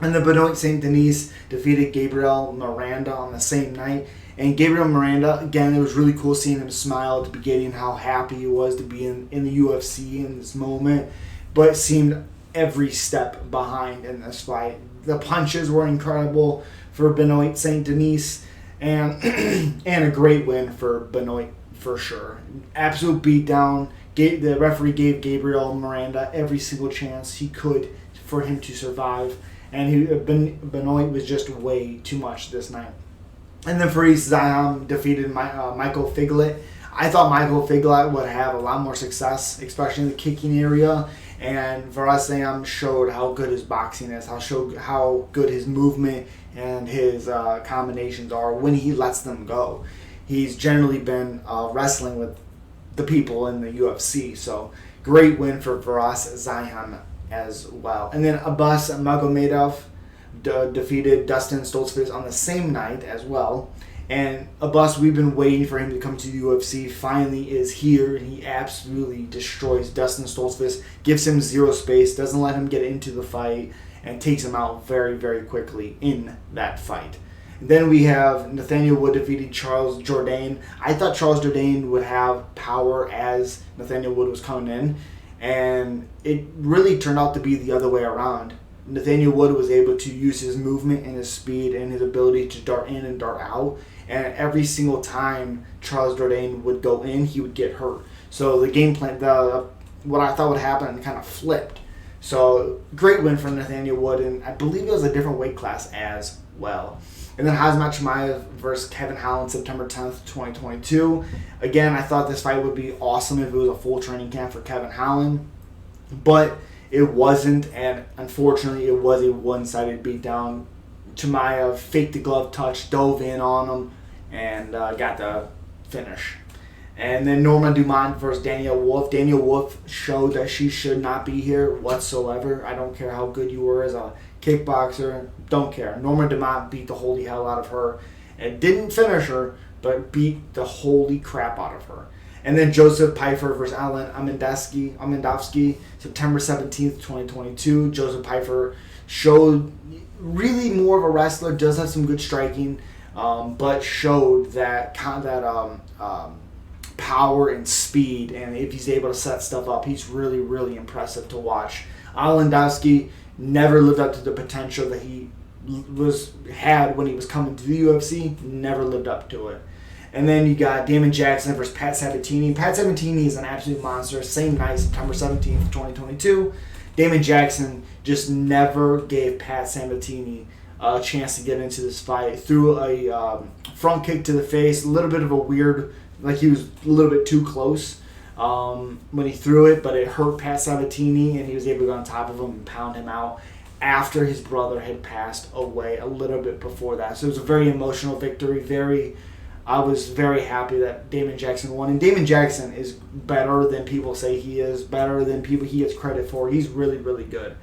And then Benoit St. Denis defeated Gabriel Miranda on the same night. And Gabriel Miranda, again, it was really cool seeing him smile at the beginning, how happy he was to be in the UFC in this moment. But it seemed every step behind in this fight. The punches were incredible for Benoit St. Denis. And and a great win for Benoit for sure. Absolute beatdown. The referee gave Gabriel Miranda every single chance he could for him to survive. And Benoit was just way too much this night. And then Faris Ziam defeated Michael Figlet. I thought Michael Figlet would have a lot more success, especially in the kicking area. And Faris Ziam showed how good his boxing is, how good his movement and his combinations are when he lets them go. He's generally been wrestling with the people in the UFC. So great win for Faris Ziam as well. And then Abbas Magomedov defeated Dustin Stoltzfus on the same night as well. And Abbas, we've been waiting for him to come to the UFC, finally is here, and he absolutely destroys Dustin Stoltzfus, gives him zero space, doesn't let him get into the fight, and takes him out very quickly in that fight. And then we have Nathaniel Wood defeating Charles Jourdain. I thought Charles Jourdain would have power as Nathaniel Wood was coming in, and it really turned out to be the other way around. Nathaniel Wood was able to use his movement and his speed and his ability to dart in and dart out. And every single time Charles Jourdain would go in, he would get hurt. So the game plan, what I thought would happen, kind of flipped. So great win for Nathaniel Wood, and I believe it was a different weight class as well. And then Khamzat Chimaev versus Kevin Holland, September 10th, 2022. Again, I thought this fight would be awesome if it was a full training camp for Kevin Holland, but it wasn't, and unfortunately it was a one-sided beatdown. Chimaev faked the glove touch, dove in on him, and got the finish. And then Norma Dumont versus Danielle Wolf. Danielle Wolf showed that she should not be here whatsoever. I don't care how good you were as a kickboxer. Don't care. Norma Dumont beat the holy hell out of her. And didn't finish her, but beat the holy crap out of her. And then Joseph Pfeiffer versus Alan Amendowski, September 17th, 2022. Joseph Pfeiffer showed really more of a wrestler, does have some good striking, but showed that power and speed, and if he's able to set stuff up, he's really, really impressive to watch. Alandowski never lived up to the potential that he had when he was coming to the UFC, never lived up to it. And then you got Damon Jackson versus Pat Sabatini. Pat Sabatini is an absolute monster. Same night, September 17th, 2022. Damon Jackson just never gave Pat Sabatini a chance to get into this fight. Threw a front kick to the face, a little bit of a weird, like he was a little bit too close when he threw it, but it hurt Pat Sabatini, and he was able to go on top of him and pound him out after his brother had passed away a little bit before that. So it was a very emotional victory. I was very happy that Damon Jackson won. And Damon Jackson is better than people say he is, better than people he gets credit for. He's really, really good.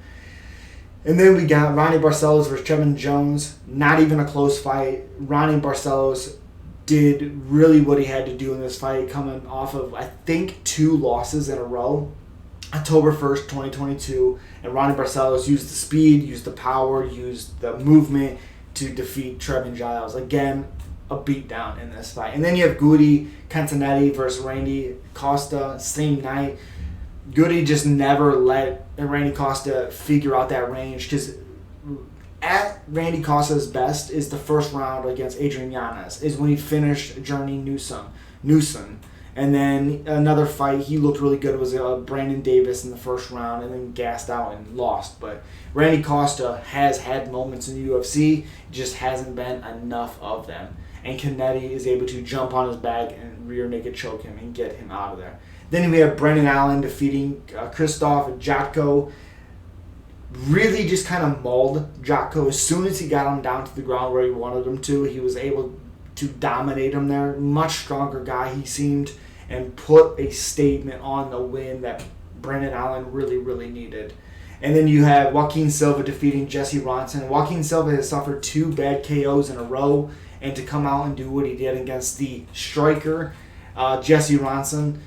And then we got Ronnie Barcelos versus Trevin Jones. Not even a close fight. Ronnie Barcelos did really what he had to do in this fight, coming off of, I think, 2 losses in a row. October 1st, 2022. And Ronnie Barcelos used the speed, used the power, used the movement to defeat Trevin Giles. Again, a beatdown in this fight. And then you have Goody Cantanetti versus Randy Costa, same night. Goody just never let Randy Costa figure out that range, because at Randy Costa's best is the first round against Adrian Yanez, is when he finished Journey Newsom. And then another fight he looked really good was Brandon Davis in the first round, and then gassed out and lost. But Randy Costa has had moments in the UFC, just hasn't been enough of them. And Canetti is able to jump on his back and rear naked choke him and get him out of there. Then we have Brendan Allen defeating Krzysztof Jotko. Really just kind of mauled Jotko. As soon as he got him down to the ground where he wanted him to, he was able to dominate him there. Much stronger guy he seemed, and put a statement on the win that Brendan Allen really, really needed. And then you have Joaquin Silva defeating Jesse Ronson. Joaquin Silva has suffered 2 bad KOs in a row, and to come out and do what he did against the striker, Jesse Ronson,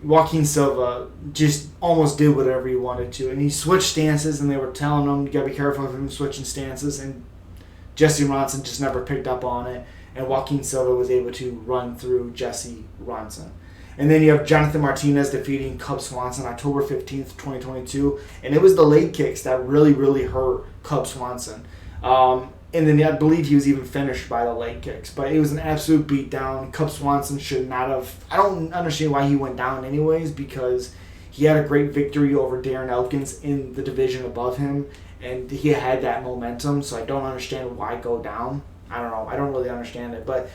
Joaquin Silva just almost did whatever he wanted to. And he switched stances, and they were telling him, you got to be careful of him switching stances. And Jesse Ronson just never picked up on it. And Joaquin Silva was able to run through Jesse Ronson. And then you have Jonathan Martinez defeating Cub Swanson October 15th, 2022. And it was the leg kicks that really, really hurt Cub Swanson. And then I believe he was even finished by the leg kicks. But it was an absolute beatdown. Cub Swanson should not have... I don't understand why he went down anyways, because he had a great victory over Darren Elkins in the division above him. And he had that momentum, so I don't understand why go down. I don't know. I don't really understand it. But,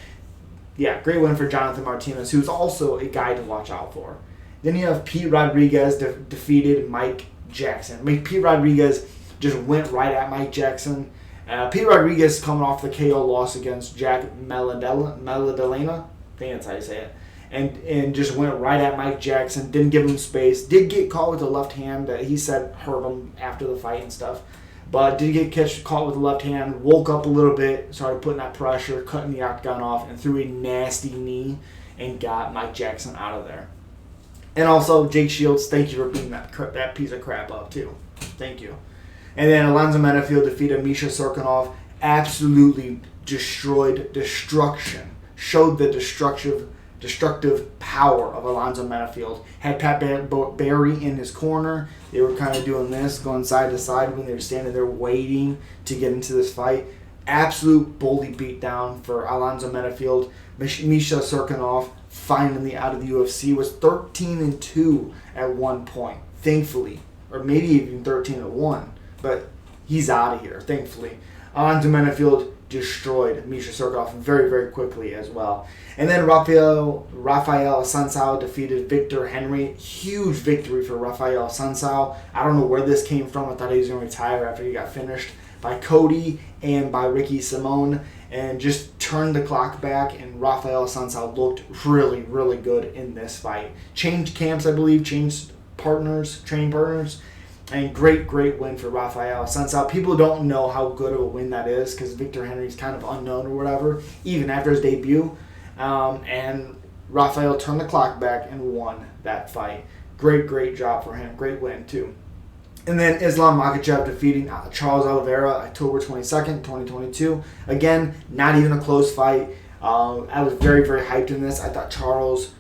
yeah, great win for Jonathan Martinez, who's also a guy to watch out for. Then you have Pete Rodriguez defeated Mike Jackson. Pete Rodriguez just went right at Mike Jackson. Pete Rodriguez coming off the KO loss against Jack Maladalena. I think that's how you say it. And just went right at Mike Jackson. Didn't give him space. Did get caught with the left hand that he said hurt him after the fight and stuff. But did get caught with the left hand. Woke up a little bit. Started putting that pressure. Cutting the octagon off. And threw a nasty knee. And got Mike Jackson out of there. And also, Jake Shields, thank you for beating that piece of crap up too. Thank you. And then Alonzo Menifield defeated Misha Cirkunov. Absolutely destroyed destruction. Showed the destructive power of Alonzo Menifield. Had Pat Barry in his corner. They were kind of doing this, going side to side when they were standing there waiting to get into this fight. Absolute bully beatdown for Alonzo Menifield. Misha Cirkunov, finally out of the UFC, was 13-2 at one point, thankfully. Or maybe even 13-1. But he's out of here, thankfully. Alonzo Menifield destroyed Misha Cirkunov very, very quickly as well. And then Rafael Assunção defeated Victor Henry. Huge victory for Rafael Assunção. I don't know where this came from. I thought he was going to retire after he got finished. by Cody and by Ricky Simone, and just turned the clock back, and Rafael Assunção looked really, really good in this fight. Changed camps, I believe, changed training partners, and great win for Rafael Assunção. People don't know how good of a win that is because Victor Henry's kind of unknown or whatever, even after his debut. And Rafael turned the clock back and won that fight. Great job for him. Great win, too. And then Islam Makhachev defeating Charles Oliveira October 22nd, 2022. Again, not even a close fight. I was very hyped in this. I thought Charles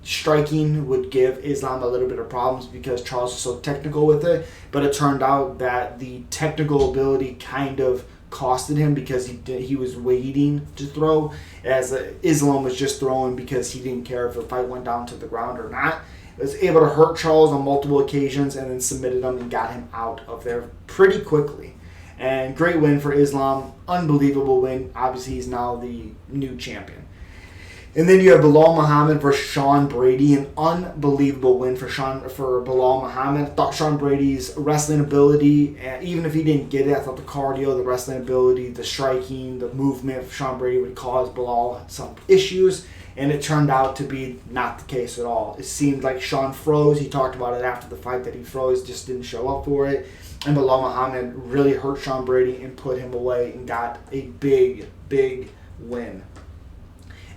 striking would give Islam a little bit of problems because Charles is so technical with it. But it turned out that the technical ability kind of costed him because he was waiting to throw, as Islam was just throwing because he didn't care if the fight went down to the ground or not. Was able to hurt Charles on multiple occasions and then submitted him and got him out of there pretty quickly. And great win for Islam. Unbelievable win. Obviously, he's now the new champion. And then you have Bilal Muhammad versus Sean Brady. An unbelievable win for Bilal Muhammad. I thought Sean Brady's wrestling ability, even if he didn't get it, I thought the cardio, the wrestling ability, the striking, the movement of Sean Brady would cause Bilal some issues. And it turned out to be not the case at all. It seemed like Sean froze. He talked about it after the fight that he froze, just didn't show up for it. And Bilal Muhammad really hurt Sean Brady and put him away and got a big win.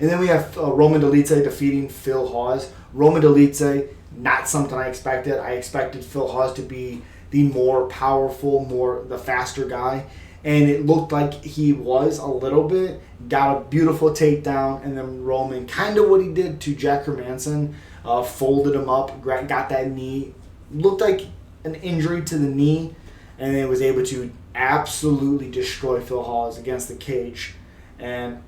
And then we have Roman Dolidze defeating Phil Hawes. Roman Dolidze, not something I expected. I expected Phil Hawes to be the more powerful, the faster guy. And it looked like he was a little bit. Got a beautiful takedown, and then Roman, kind of what he did to Jack Hermanson, folded him up, got that knee. Looked like an injury to the knee, and then was able to absolutely destroy Phil Hawes against the cage. And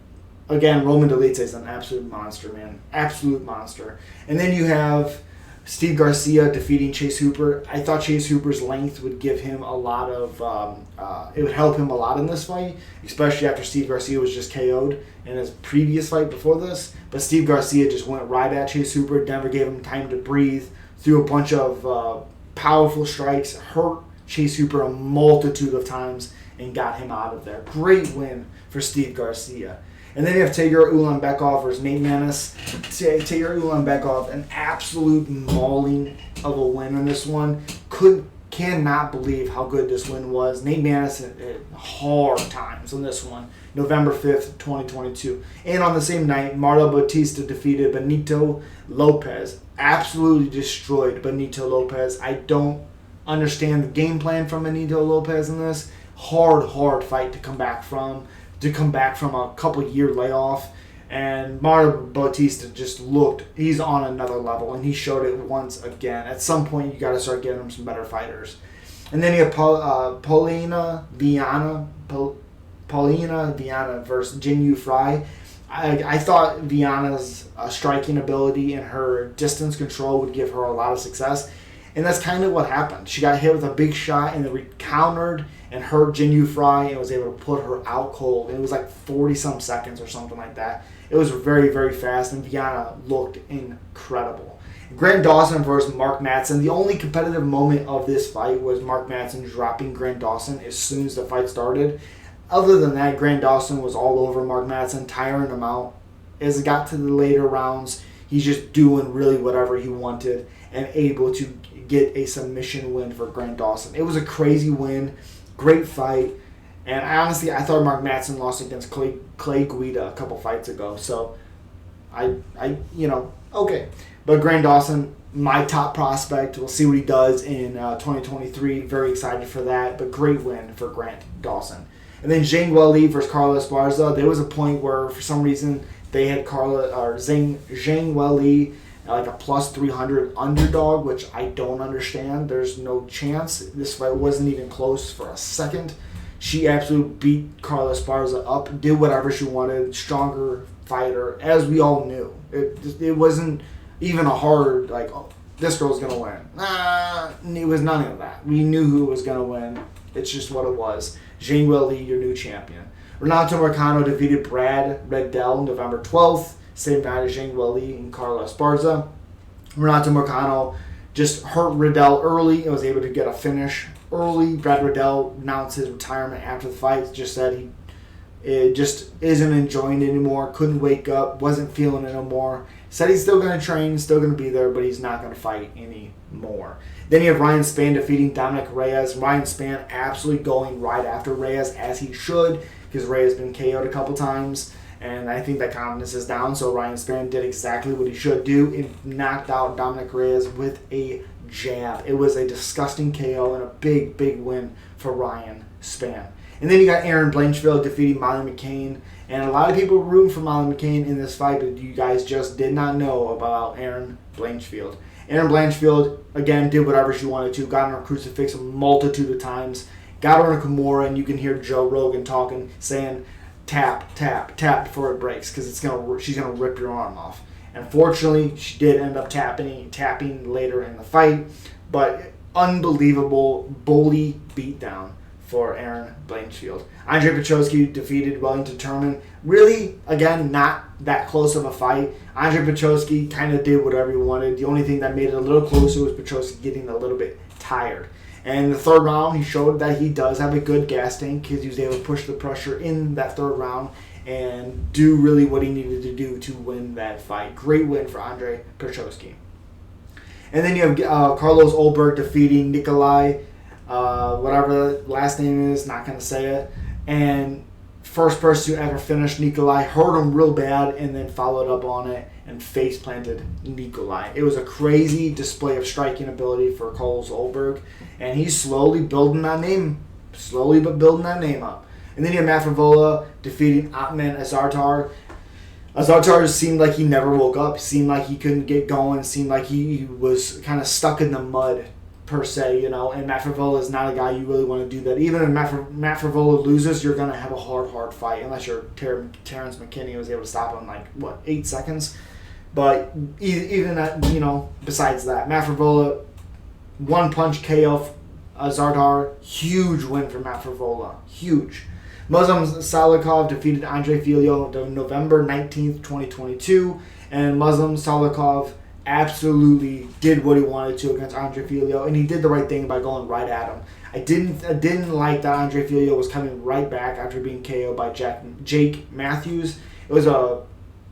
again, Roman Dolidze is an absolute monster, man. Absolute monster. And then you have Steve Garcia defeating Chase Hooper. I thought Chase Hooper's length would give him a lot of, it would help him a lot in this fight, especially after Steve Garcia was just KO'd in his previous fight before this. But Steve Garcia just went right at Chase Hooper, never gave him time to breathe, threw a bunch of powerful strikes, hurt Chase Hooper a multitude of times, and got him out of there. Great win for Steve Garcia. And then you have Tager Ulanbekov versus Nate Maness. Tager Ulanbekov, an absolute mauling of a win on this one. Cannot believe how good this win was. Nate Maness had hard times on this one. November 5th, 2022. And on the same night, Marlon Bautista defeated Benito Lopez. Absolutely destroyed Benito Lopez. I don't understand the game plan from Benito Lopez in this. Hard fight to come back from. A couple-year layoff. And Mario Bautista just looked, he's on another level, and he showed it once again. At some point, you got to start getting him some better fighters. And then you have Paulina Viana versus Jin Fry. I thought Viana's striking ability and her distance control would give her a lot of success. And that's kind of what happened. She got hit with a big shot and then countered and hurt Jin Fry and was able to put her out cold. It was like 40-some seconds or something like that. It was very fast, and Viana looked incredible. Grant Dawson versus Mark Madsen. The only competitive moment of this fight was Mark Madsen dropping Grant Dawson as soon as the fight started. Other than that, Grant Dawson was all over Mark Madsen, tiring him out. As it got to the later rounds, he's just doing really whatever he wanted and able to get a submission win for Grant Dawson. It was a crazy win, great fight, and I thought Mark Madsen lost against Clay Guida a couple fights ago. So, okay. But Grant Dawson, my top prospect. We'll see what he does in 2023. Very excited for that, but great win for Grant Dawson. And then Zhang Weili versus Carla Esparza. There was a point where, for some reason, they had Zhang Weili like a plus 300 underdog, which I don't understand. There's no chance. This fight wasn't even close for a second. She absolutely beat Carla Esparza up, did whatever she wanted, stronger fighter, as we all knew. It wasn't even a hard, like, oh, this girl's going to win. It was none of that. We knew who was going to win. It's just what it was. Zhang Weili, your new champion. Renato Moicano defeated Brad Riddell November 12th. Same night as Zhang Weili and Carla Esparza. Renato Moicano just hurt Riddell early and was able to get a finish early. Brad Riddell announced his retirement after the fight. Just said it just isn't enjoying it anymore. Couldn't wake up. Wasn't feeling it no more. Said he's still going to train, still going to be there, but he's not going to fight anymore. Then you have Ryan Spann defeating Dominic Reyes. Ryan Spann absolutely going right after Reyes, as he should, because Reyes has been KO'd a couple times, and I think that confidence is down, so Ryan Spann did exactly what he should do and knocked out Dominic Reyes with a jab. It was a disgusting KO and a big, big win for Ryan Spann. And then you got Aaron Blanchfield defeating Molly McCain. And a lot of people were rooting for Molly McCain in this fight, but you guys just did not know about Aaron Blanchfield. Aaron Blanchfield, again, did whatever she wanted to. Got on her crucifix a multitude of times. Got her on a Kimura, and you can hear Joe Rogan talking, saying, tap, tap, tap before it breaks, because she's going to rip your arm off. Unfortunately, she did end up tapping later in the fight, but unbelievable bully beatdown for Aaron Blanchfield. Andre Petroski defeated Wellington Turman. Really, again, not that close of a fight. Andre Petroski kind of did whatever he wanted. The only thing that made it a little closer was Petroski getting a little bit tired. And in the third round, he showed that he does have a good gas tank because he was able to push the pressure in that third round and do really what he needed to do to win that fight. Great win for Andre Petroski. And then you have Carlos Ulberg defeating Nikolai, whatever the last name is, not going to say it. And first person to ever finish Nikolai, hurt him real bad, and then followed up on it and face planted Nikolai. It was a crazy display of striking ability for Carlos Ulberg, and he's slowly building that name, up. And then you have Matt Favola defeating Atman Azartar. Azartar seemed like he never woke up. Seemed like he couldn't get going. Seemed like he was kind of stuck in the mud, per se, you know. And Matt Favola is not a guy you really want to do that. Even if Matt Favola loses, you're going to have a hard fight, unless you're Terrence McKinney was able to stop him in 8 seconds. But even that, you know, besides that, Matt Favola, one punch KO Azartar. Huge win for Matt Favola. Huge. Muslim Salikov defeated Andre Filio on November 19th, 2022. And Muslim Salikov absolutely did what he wanted to against Andre Filio, and he did the right thing by going right at him. I didn't like that Andre Filio was coming right back after being KO'd by Jake Matthews. It was a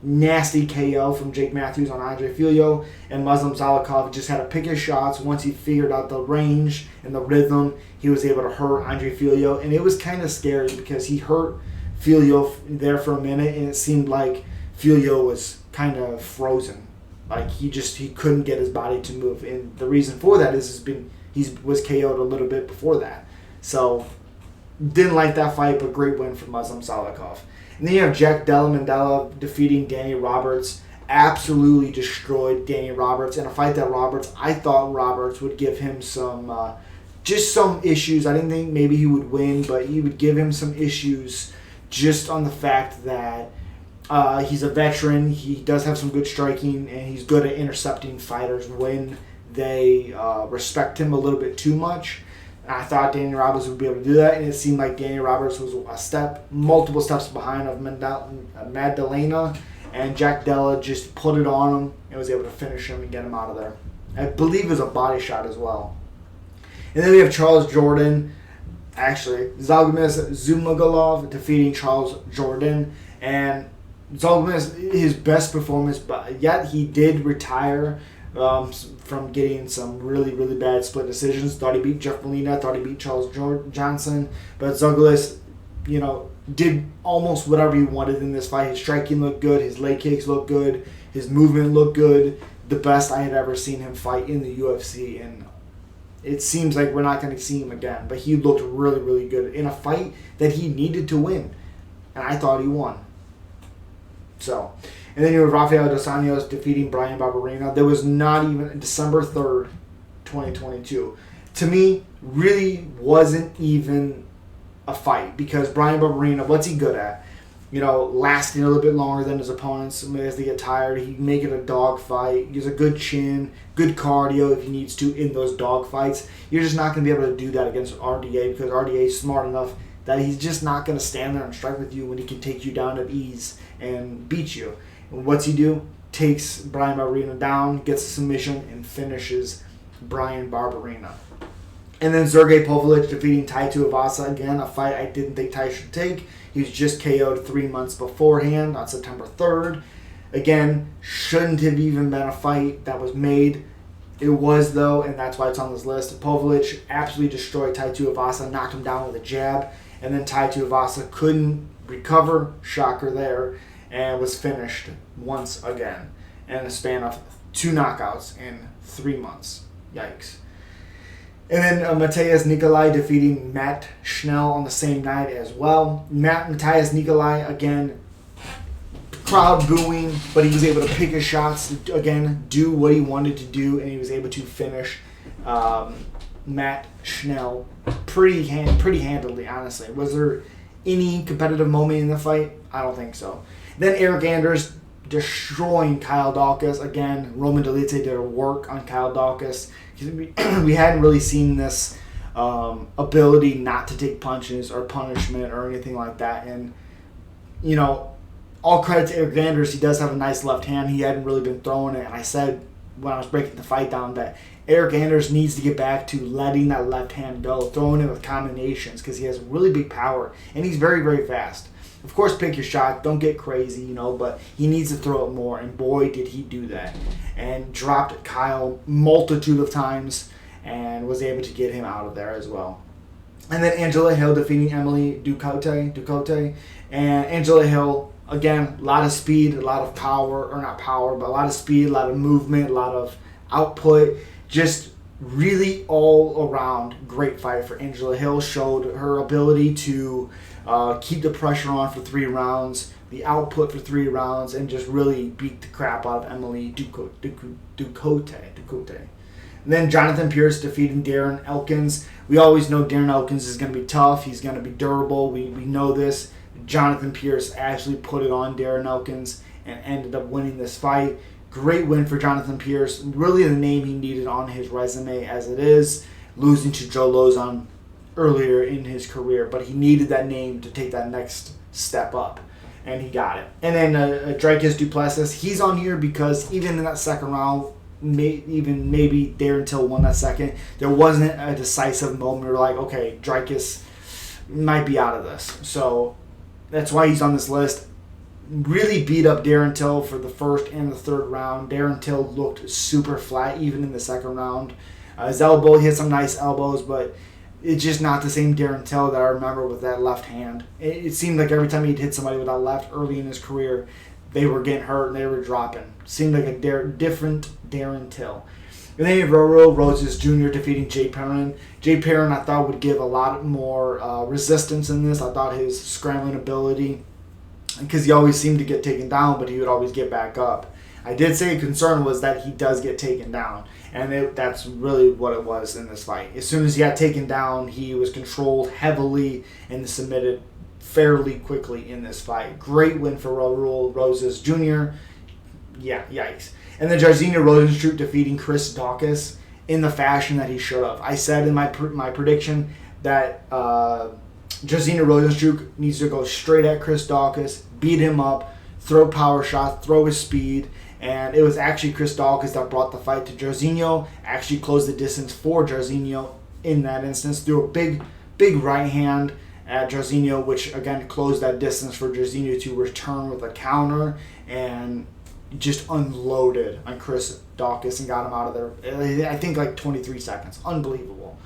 nasty KO from Jake Matthews on Andre Filio, and Muslim Salikov just had to pick his shots. Once he figured out the range and the rhythm, he was able to hurt Andre Filio, and it was kind of scary because he hurt Filio there for a minute, and it seemed like Filio was kind of frozen. Like he couldn't get his body to move, and the reason for that is he was KO'd a little bit before that. So didn't like that fight, but great win for Muslim Salikov. And then you have Jack Della Mandela defeating Danny Roberts. Absolutely destroyed Danny Roberts in a fight that I thought Roberts would give him some issues. I didn't think maybe he would win, but he would give him some issues just on the fact that he's a veteran. He does have some good striking, and he's good at intercepting fighters when they respect him a little bit too much. And I thought Danny Roberts would be able to do that, and it seemed like Danny Roberts was multiple steps behind of Magdalena, and Jack Della just put it on him and was able to finish him and get him out of there. I believe it was a body shot as well. And then we have Charles Jordan, Zalgiris Zumagulov defeating Charles Jordan, and Zalgiris, his best performance, but yet he did retire from getting some really, really bad split decisions. Thought he beat Jeff Molina, thought he beat Charles Johnson, but Zalgiris, you know, did almost whatever he wanted in this fight. His striking looked good, his leg kicks looked good, his movement looked good. The best I had ever seen him fight in the UFC, and it seems like we're not going to see him again. But he looked really, really good in a fight that he needed to win, and I thought he won. So, and then you have Rafael Dos Anjos defeating Brian Barberena. There was not even December 3rd, 2022. To me, really wasn't even a fight because Brian Barberena, what's he good at? You know, lasting a little bit longer than his opponents as they get tired. He can make it a dog fight. He has a good chin, good cardio if he needs to in those dog fights. You're just not going to be able to do that against RDA because RDA is smart enough that he's just not going to stand there and strike with you when he can take you down at ease and beat you. And what's he do? Takes Brian Barberena down, gets a submission, and finishes Brian Barberena. And then Sergey Pavlovich defeating Tai Tuivasa. Again, a fight I didn't think Tai should take. He was just KO'd 3 months beforehand on September 3rd. Again, shouldn't have even been a fight that was made. It was, though, and that's why it's on this list. Pavlovich absolutely destroyed Tai Tuivasa, knocked him down with a jab, and then Tai Tuivasa couldn't recover, shocker there, and was finished once again in a span of 2 knockouts in 3 months. Yikes. And then Matthias Nikolai defeating Matt Schnell on the same night as well. Matthias Nikolai, again, crowd booing, but he was able to pick his shots, again, do what he wanted to do, and he was able to finish Matt Schnell pretty handily, honestly. Was there any competitive moment in the fight? I don't think so. Then Eric Anders destroying Kyle Dawkins. Again, Roman Dolidze did a work on Kyle Dawkins. We hadn't really seen this ability not to take punches or punishment or anything like that. And, you know, all credit to Eric Anders. He does have a nice left hand. He hadn't really been throwing it. And I said when I was breaking the fight down that Eric Anders needs to get back to letting that left hand go, throwing it with combinations, because he has really big power. And he's very, very fast. Of course, pick your shot. Don't get crazy, you know, but he needs to throw it more. And boy, did he do that. And dropped Kyle multitude of times and was able to get him out of there as well. And then Angela Hill defeating Emily Ducote. And Angela Hill, again, a lot of speed, a lot of power, or not power, but a lot of speed, a lot of movement, a lot of output. Just really all around great fight for Angela Hill. Showed her ability to keep the pressure on for 3 rounds, the output for 3 rounds, and just really beat the crap out of Emily Ducote. And then Jonathan Pierce defeating Darren Elkins. We always know Darren Elkins is going to be tough. He's going to be durable. We know this. Jonathan Pierce actually put it on Darren Elkins and ended up winning this fight. Great win for Jonathan Pierce. Really the name he needed on his resume as it is, losing to Joe Lozon earlier in his career. But he needed that name to take that next step up, and he got it. And then Dricus du Plessis, he's on here because even in that second round, maybe Darren Till won that second, there wasn't a decisive moment where like, okay, Dricus might be out of this. So that's why he's on this list. Really beat up Darren Till for the first and the third round. Darren Till looked super flat even in the second round. His elbow, he had some nice elbows, but it's just not the same Darren Till that I remember with that left hand. It seemed like every time he'd hit somebody with that left early in his career, they were getting hurt and they were dropping. Seemed like a different Darren Till. And then you have Roro Roses Jr. defeating Jay Perrin. Jay Perrin, I thought, would give a lot more resistance in this. I thought his scrambling ability, because he always seemed to get taken down, but he would always get back up. I did say a concern was that he does get taken down, and that's really what it was in this fight. As soon as he got taken down, he was controlled heavily and submitted fairly quickly in this fight. Great win for Raul Roses Jr. Yeah, yikes. And then Jairzinho Rozenstruik defeating Chris Daukaus in the fashion that he should have. I said in my prediction that Jairzinho Rozenstruik needs to go straight at Chris Daukaus, beat him up, throw power shots, throw his speed, and it was actually Chris Daukaus that brought the fight to Jairzinho, actually closed the distance for Jairzinho in that instance, threw a big right hand at Jairzinho, which again closed that distance for Jairzinho to return with a counter, and just unloaded on Chris Daukaus and got him out of there, I think like 23 seconds. Unbelievable.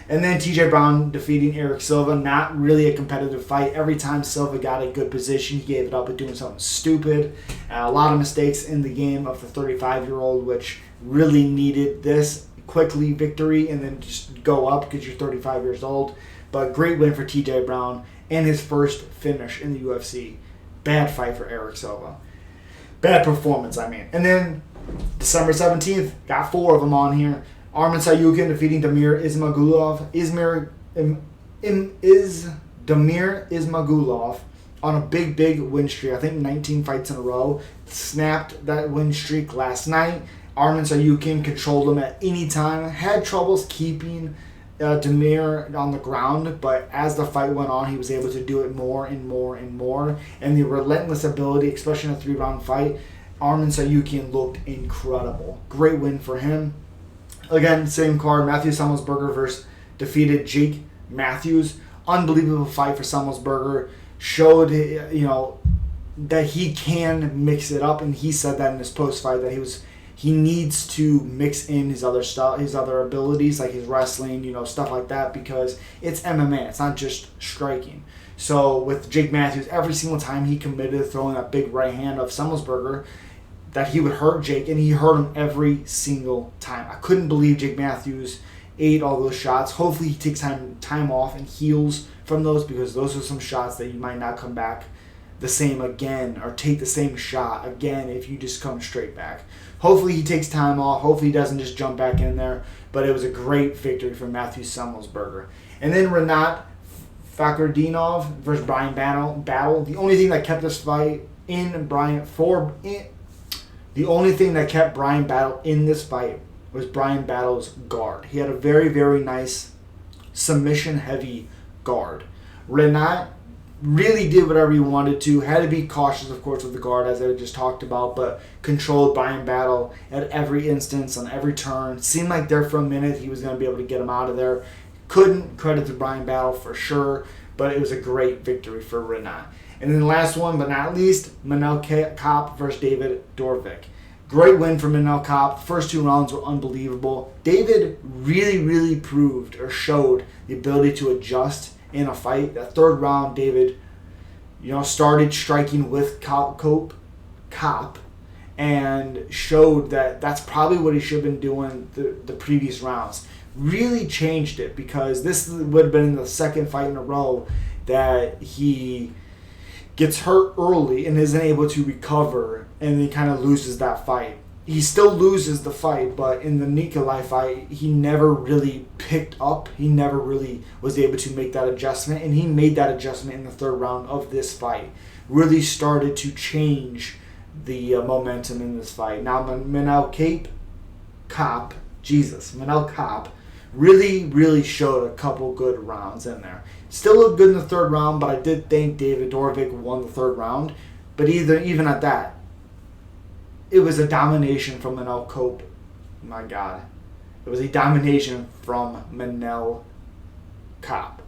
And then TJ Brown defeating Eric Silva. Not really a competitive fight. Every time Silva got a good position, he gave it up at doing something stupid. A lot of mistakes in the game of the 35-year-old, which really needed this quickly victory and then just go up because you're 35 years old. But great win for TJ Brown and his first finish in the UFC. Bad fight for Eric Silva. Bad performance, I mean. And then December 17th, got 4 of them on here. Arman Sayukin defeating Damir Ismagulov. Damir Ismagulov on a big win streak. I think 19 fights in a row. Snapped that win streak last night. Arman Sayukin controlled him at any time. Had troubles keeping Damir on the ground, but as the fight went on, he was able to do it more and more and more. And the relentless ability, especially in a 3-round fight, Arman Sayukin looked incredible. Great win for him. Again, same card, Matthew Semmelsberger versus defeated Jake Matthews. Unbelievable fight for Semmelsberger. Showed, that he can mix it up, and he said that in his post fight that he needs to mix in his other stuff, his other abilities like his wrestling, stuff like that, because it's MMA. It's not just striking. So with Jake Matthews, every single time he committed to throwing that big right hand of Semmelsberger, that he would hurt Jake, and he hurt him every single time. I couldn't believe Jake Matthews ate all those shots. Hopefully he takes time off and heals from those, because those are some shots that you might not come back the same again or take the same shot again if you just come straight back. Hopefully he takes time off. Hopefully he doesn't just jump back in there. But it was a great victory for Matthew Semmelsberger. And then Renat Fakhretdinov versus Brian Battle. The only thing that kept this fight the only thing that kept Brian Battle in this fight was Brian Battle's guard. He had a very, very nice submission-heavy guard. Renat really did whatever he wanted to. Had to be cautious, of course, with the guard, as I just talked about, but controlled Brian Battle at every instance, on every turn. Seemed like there for a minute he was going to be able to get him out of there. Couldn't credit to Brian Battle for sure, but it was a great victory for Renat. And then the last one, but not least, Manel Kape versus David Dorvik. Great win for Manel Kape. First 2 rounds were unbelievable. David really, really proved or showed the ability to adjust in a fight. That 3rd round, David, started striking with Kape and showed that that's probably what he should have been doing the previous rounds. Really changed it, because this would have been the 2nd fight in a row that he gets hurt early and isn't able to recover, and he kind of loses that fight. He still loses the fight, but in the Nikolai fight, he never really picked up. He never really was able to make that adjustment, and he made that adjustment in the 3rd round of this fight. Really started to change the momentum in this fight. Now, Manel Kape really, really showed a couple good rounds in there. Still looked good in the 3rd round, but I did think David Dorvik won the 3rd round. But even at that, it was a domination from Manel Kape. My God. It was a domination from Manel Kape.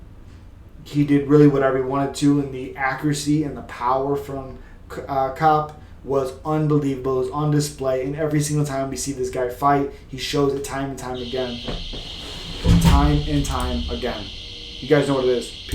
He did really whatever he wanted to, and the accuracy and the power from Kape was unbelievable. It was on display, and every single time we see this guy fight, he shows it time and time again. Time and time again. You guys know what it is. Peace.